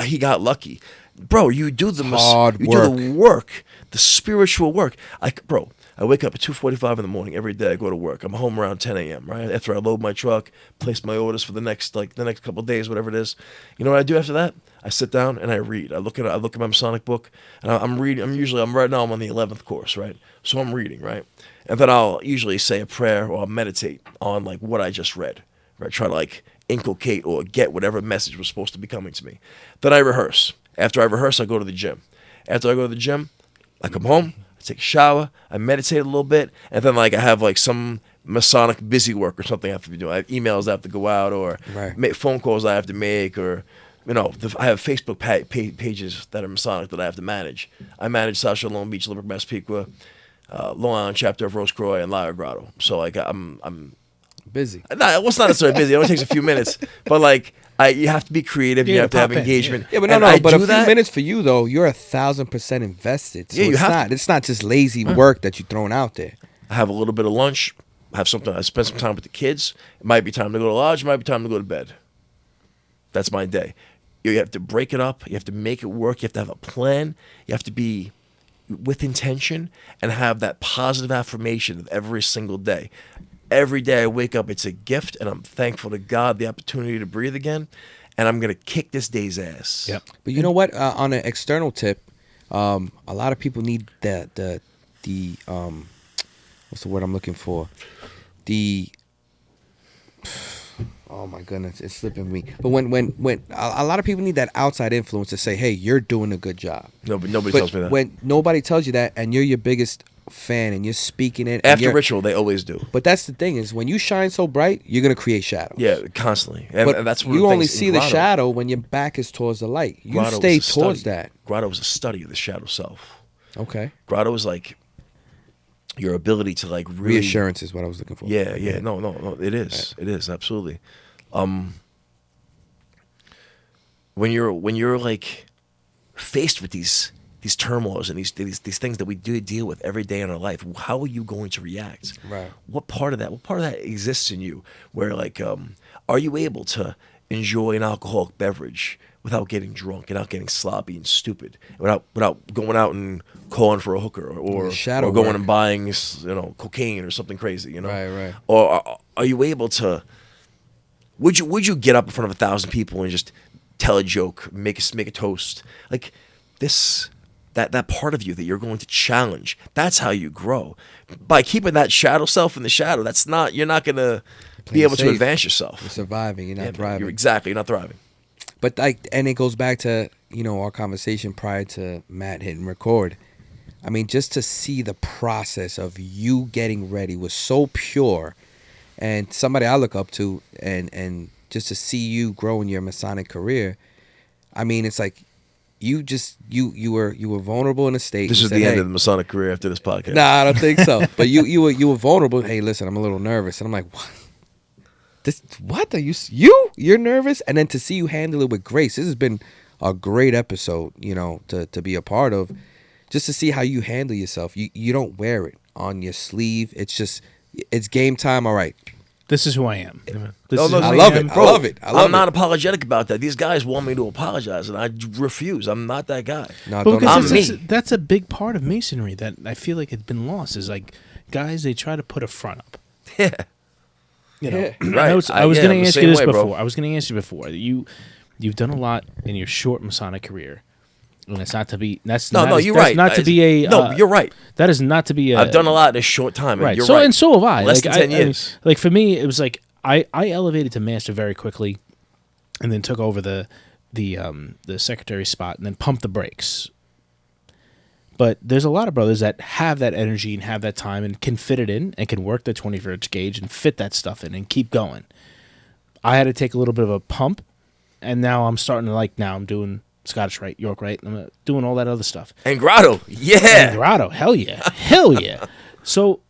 he got lucky. Bro, you do the work, the spiritual work. I wake up at 2:45 in the morning every day. I go to work. I'm home around 10 a.m. right after I load my truck, place my orders for the next couple of days, whatever it is. You know what I do after that? I sit down and I read. I look at my Masonic book, and I'm reading. Right now I'm on the 11th course, right? So I'm reading, right, and then I'll usually say a prayer or I'll meditate on like what I just read, right? Try to like inculcate or get whatever message was supposed to be coming to me. Then I rehearse. After I rehearse, I go to the gym. After I go to the gym, I come home, I take a shower, I meditate a little bit, and then like I have like some Masonic busy work or something I have to be doing. I have emails I have to go out, or phone calls I have to make, or I have Facebook pages that are Masonic that I have to manage. I manage South Shore, Long Beach, Limerick, Massapequa, Long Island chapter of Rose Croix, and Lyra Grotto. So like I'm busy. Well, it's not necessarily busy. It only takes a few minutes, but like. You have to be creative. You have to have engagement. Yeah, but but a few minutes for you though, you're 1,000% invested. So it's not just lazy work that you're throwing out there. I have a little bit of lunch. I spend some time with the kids. It might be time to go to lodge. It might be time to go to bed. That's my day. You have to break it up. You have to make it work. You have to have a plan. You have to be with intention and have that positive affirmation of every single day. Every day I wake up, it's a gift, and I'm thankful to God the opportunity to breathe again, and I'm going to kick this day's ass. Yep. But you know what? On an external tip, a lot of people need the what's the word I'm looking for? Oh my goodness, it's slipping me. But when a lot of people need that outside influence to say, hey, you're doing a good job. Nobody tells me that. When nobody tells you that, and you're your biggest fan and you're speaking it after ritual, they always do. But that's the thing, is when you shine so bright, you're gonna create shadows. Yeah, constantly. And that's you only see the shadow when your back is towards the light. You stay towards that. Grotto is a study of the shadow self. Okay. Grotto is like your ability to like really reassurance is what I was looking for. Yeah. No. It is. Right. It is absolutely. When you're like faced with these turmoils and these things that we do deal with every day in our life, how are you going to react? Right. What part of that exists in you? Where like, are you able to enjoy an alcoholic beverage without getting drunk, without getting sloppy and stupid, without going out and calling for a hooker or going and buying cocaine or something crazy, Right. Or are you able to? Would you get up in front of 1,000 people and just tell a joke, make a toast, like this? That part of you that you're going to challenge, that's how you grow. By keeping that shadow self in the shadow, you're not going to be able to advance yourself. You're surviving, you're not thriving. You're not thriving. But and it goes back to, our conversation prior to Matt hitting record. I mean, just to see the process of you getting ready was so pure. And somebody I look up to, and just to see you grow in your Masonic career. I mean, it's like you were vulnerable in a state. This You is said, the end "Hey." of the Masonic career after this podcast. Nah, I don't think so. But you were vulnerable. Hey, listen, I'm a little nervous, and I'm like, what? What are you're nervous? And then to see you handle it with grace. This has been a great episode, to be a part of. Just to see how you handle yourself. You don't wear it on your sleeve. It's game time. All right. This is who I am. No, I love it. I love it. I'm not apologetic about that. These guys want me to apologize, and I refuse. I'm not that guy. No, But don't because I'm do that. me. that's a big part of Masonry that I feel like it's been lost. Is like guys, they try to put a front up. Yeah. You know, Yeah. Right. I was Yeah, going I'm to the ask you same this way, bro. before. I was going to ask you before. You've done a lot in your short Masonic career, and it's not to be. That's No, not, no, that's you're right. Not to be a. No, you're right. That is not to be a. I've done a lot in a short time. And Right. You're So right. and so have I. Less like, than 10 I mean, years. like for me, it was like I elevated to master very quickly, and then took over the secretary spot, and then pumped the brakes. But there's a lot of brothers that have that energy and have that time and can fit it in and can work the 21st gauge and fit that stuff in and keep going. I had to take a little bit of a pump, and now I'm starting to now I'm doing Scottish Rite, York Rite, I'm doing all that other stuff. And Grotto, yeah. Grotto, hell yeah. Hell yeah. So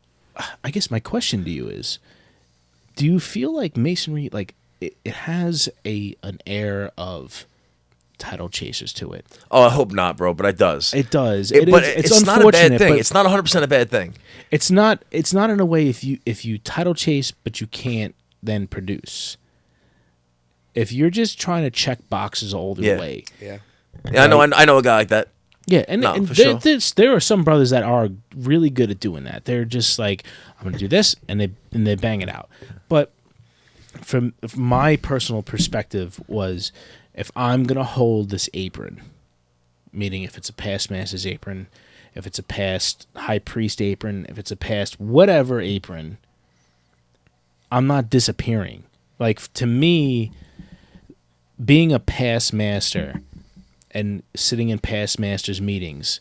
I guess my question to you is, do you feel like Masonry, like it has an air of title chasers to it? Oh, I hope not, bro, but it does. It does. But It's it's not a unfortunate, bad thing. but It's not 100% a bad thing. it's not in a way if you title chase but you can't then produce. If you're just trying to check boxes all the Yeah. way. Yeah. Yeah, I know a guy like that. Yeah, and, No, and for there, sure. there are some brothers that are really good at doing that. They're just like, I'm going to do this, and they bang it out. But from my personal perspective was, if I'm going to hold this apron, meaning if it's a past master's apron, if it's a past high priest apron, if it's a past whatever apron, I'm not disappearing. Like, to me, being a past master and sitting in past masters meetings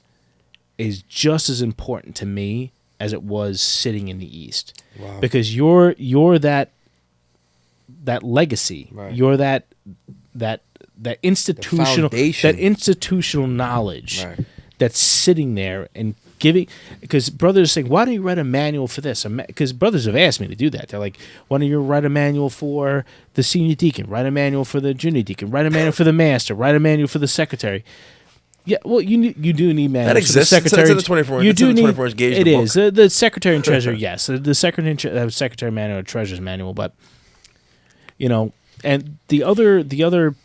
is just as important to me as it was sitting in the East. Wow. Because you're that legacy. Right. You're that institutional foundation. that institutional knowledge Right. that's sitting there and giving. Because brothers say, why don't you write a manual for this? Because brothers have asked me to do that. They're like, why don't you write a manual for the senior deacon, write a manual for the junior deacon, write a manual for the master, write a manual for the secretary. Yeah, well, you do need manuals. That exists. For the secretary. It's in the 24 You it's in do the need. 24 gauge It book. is the secretary and treasurer. Yes, the secretary manual, treasurer's manual. But and the other,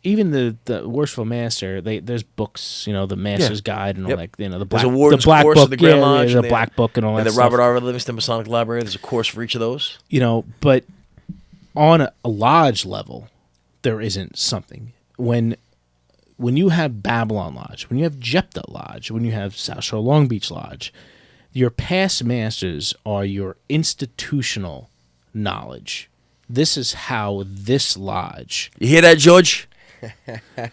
even the worshipful master. There's books. The master's guide and all Yep. that. The There's black, a warden's the black course book, of the Grand Lodge the and black book and all that And the stuff. Robert R. Livingston Masonic Library, there's a course for each of those. But on a lodge level, there isn't something. When you have Babylon Lodge, when you have Jephthah Lodge, when you have South Shore Long Beach Lodge, your past masters are your institutional knowledge. This is how this lodge, You hear that, George?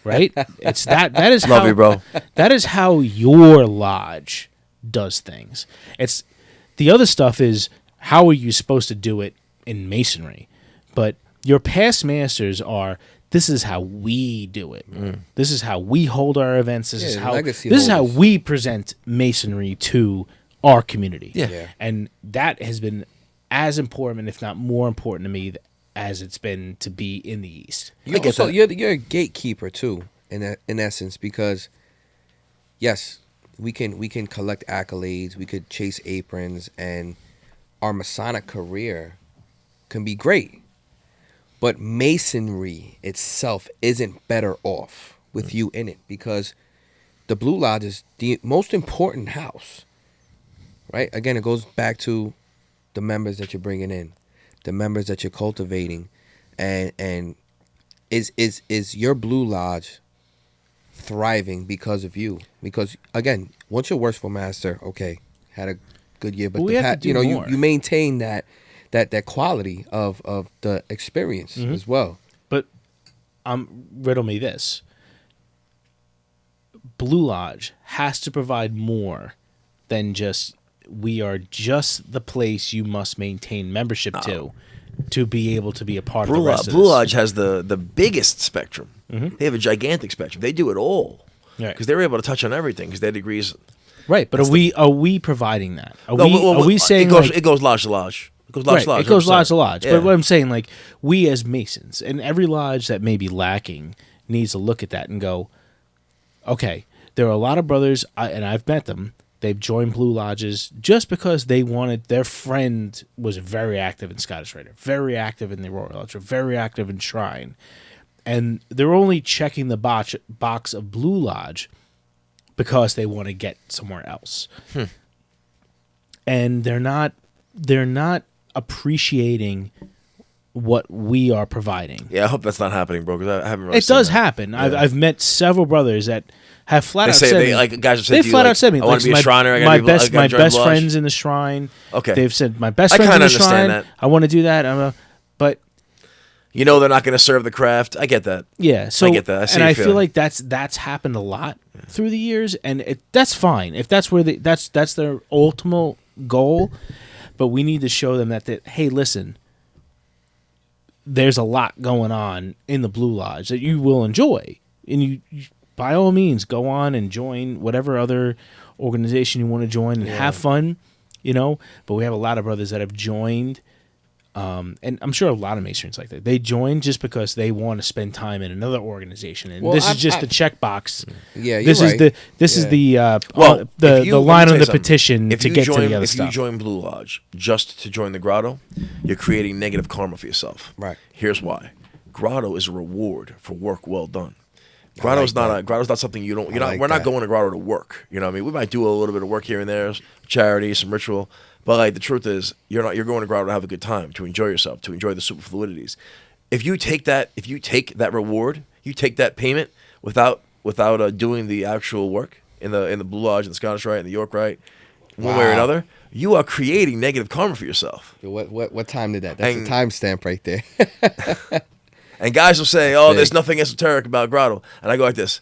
right? It's that is Love how, you, bro. That is how your lodge does things. It's the other stuff is how are you supposed to do it in Masonry, but your past masters are. This is how we do it. This is how we hold our events. This Yeah, is how legacy this is how holders. we present Masonry to our community. Yeah. Yeah. And that has been as important, if not more important to me as it's been to be in the East. You get also, that. you're a gatekeeper too, in essence, because yes, we can collect accolades, we could chase aprons, and our Masonic career can be great. But Masonry itself isn't better off with you in it, because the Blue Lodge is the most important house, right? Again, it goes back to the members that you're bringing in, the members that you're cultivating, and is your Blue Lodge thriving because of you? Because again, once you're worshipful master, okay, had a good year, but We have to do more. you maintain that quality of the experience Mm-hmm. as well. But riddle me this. Blue Lodge has to provide more than just we are just the place you must maintain membership to. to be able to be a part of Blue, the rest of Blue this. Lodge has the biggest spectrum. They have a gigantic spectrum. They do it all Right. because they're able to touch on everything because their degrees. Right, but are we providing that? Are No, are we saying it goes lodge to lodge? It goes lodge right, to lodge. it goes 100%. lodge to lodge. Yeah. But what I'm saying, like, we as Masons, and every lodge that may be lacking needs to look at that and go, okay, there are a lot of brothers, and I've met them, they've joined Blue Lodges just because they wanted, their friend was very active in Scottish Riter, very active in the Royal Lodge, or very active in Shrine. And they're only checking the box of Blue Lodge because they want to get somewhere else. And they're not appreciating what we are providing. Yeah, I hope that's not happening, bro. Because I haven't really. It seen does that. happen. Yeah. I've met several brothers that have flat They out say said they me, like guys have said they to you, flat like, out said me, I want like, to be a shriner. I my gotta best join best Blue Lodge. friends in the Shrine. Okay. They've said my best I friends in kinda the understand Shrine. that. I want to do that. But You know they're not going to serve the craft. I get that. yeah, so I get that. I see and your I feel feeling. like that's happened a lot through the years, and that's fine if that's where that's their ultimate goal. But we need to show them that hey, listen, there's a lot going on in the Blue Lodge that you will enjoy, and you by all means go on and join whatever other organization you want to join and have fun, But we have a lot of brothers that have joined. And I'm sure a lot of Masons like that. They join just because they want to spend time in another organization, and Well, this is just the checkbox. Yeah, this you're is right. the line on the petition if to you get join, to the other if stuff. you join Blue Lodge just to join the grotto, you're creating negative karma for yourself. Right. Here's why: grotto is a reward for work well done. Grotto's not something you don't. We're not going to grotto to work. You know what I mean? We might do a little bit of work here and there, charity, some ritual. But like the truth is, you're going to grotto to have a good time, to enjoy yourself, to enjoy the superfluidities. If you take that reward, you take that payment without doing the actual work in the Blue Lodge, and the Scottish Rite, and the York Rite, one way or another, you are creating negative karma for yourself. What time did that? That's a timestamp right there. And guys will say, "Oh, there's nothing esoteric about grotto," and I go like this,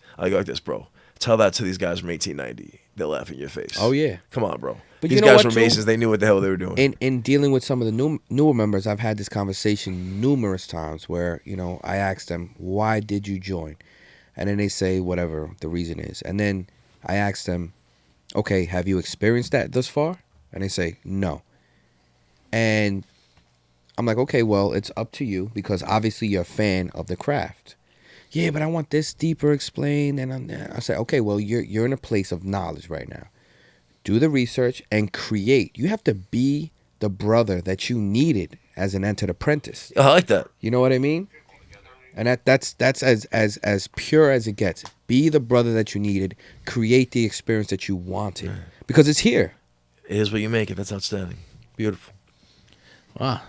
bro. Tell that to these guys from 1890. They'll laugh in your face. Oh yeah, come on, bro. But these you know guys what, were Masons. They knew what the hell they were doing. In dealing with some of the newer members, I've had this conversation numerous times where I ask them, "Why did you join?" And then they say whatever the reason is, and then I ask them, "Okay, have you experienced that thus far?" And they say no. And I'm like, "Okay, well, it's up to you because obviously you're a fan of the craft." Yeah, but I want this deeper explained, and I say, "Okay, well, you're in a place of knowledge right now. Do the research and create. You have to be the brother that you needed as an entered apprentice." I like that. You know what I mean? And that's as pure as it gets. Be the brother that you needed. Create the experience that you wanted because it's here. It is what you make it. That's outstanding. Beautiful. Wow,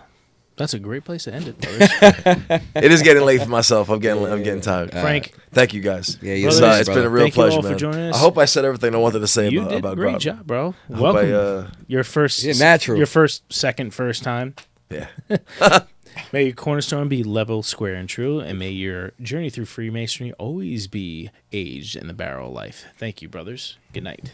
that's a great place to end it, brothers. It is getting late for myself. I'm getting tired. Frank, thank you guys. Yeah, It's been a real Thank you pleasure, all for man. joining us. I hope I said everything I wanted to say you about did a great grotto. job, bro. I hope Welcome. Your first, natural. Your first time. Yeah. May your cornerstone be level, square, and true, and may your journey through Freemasonry always be aged in the barrel of life. Thank you, brothers. Good night.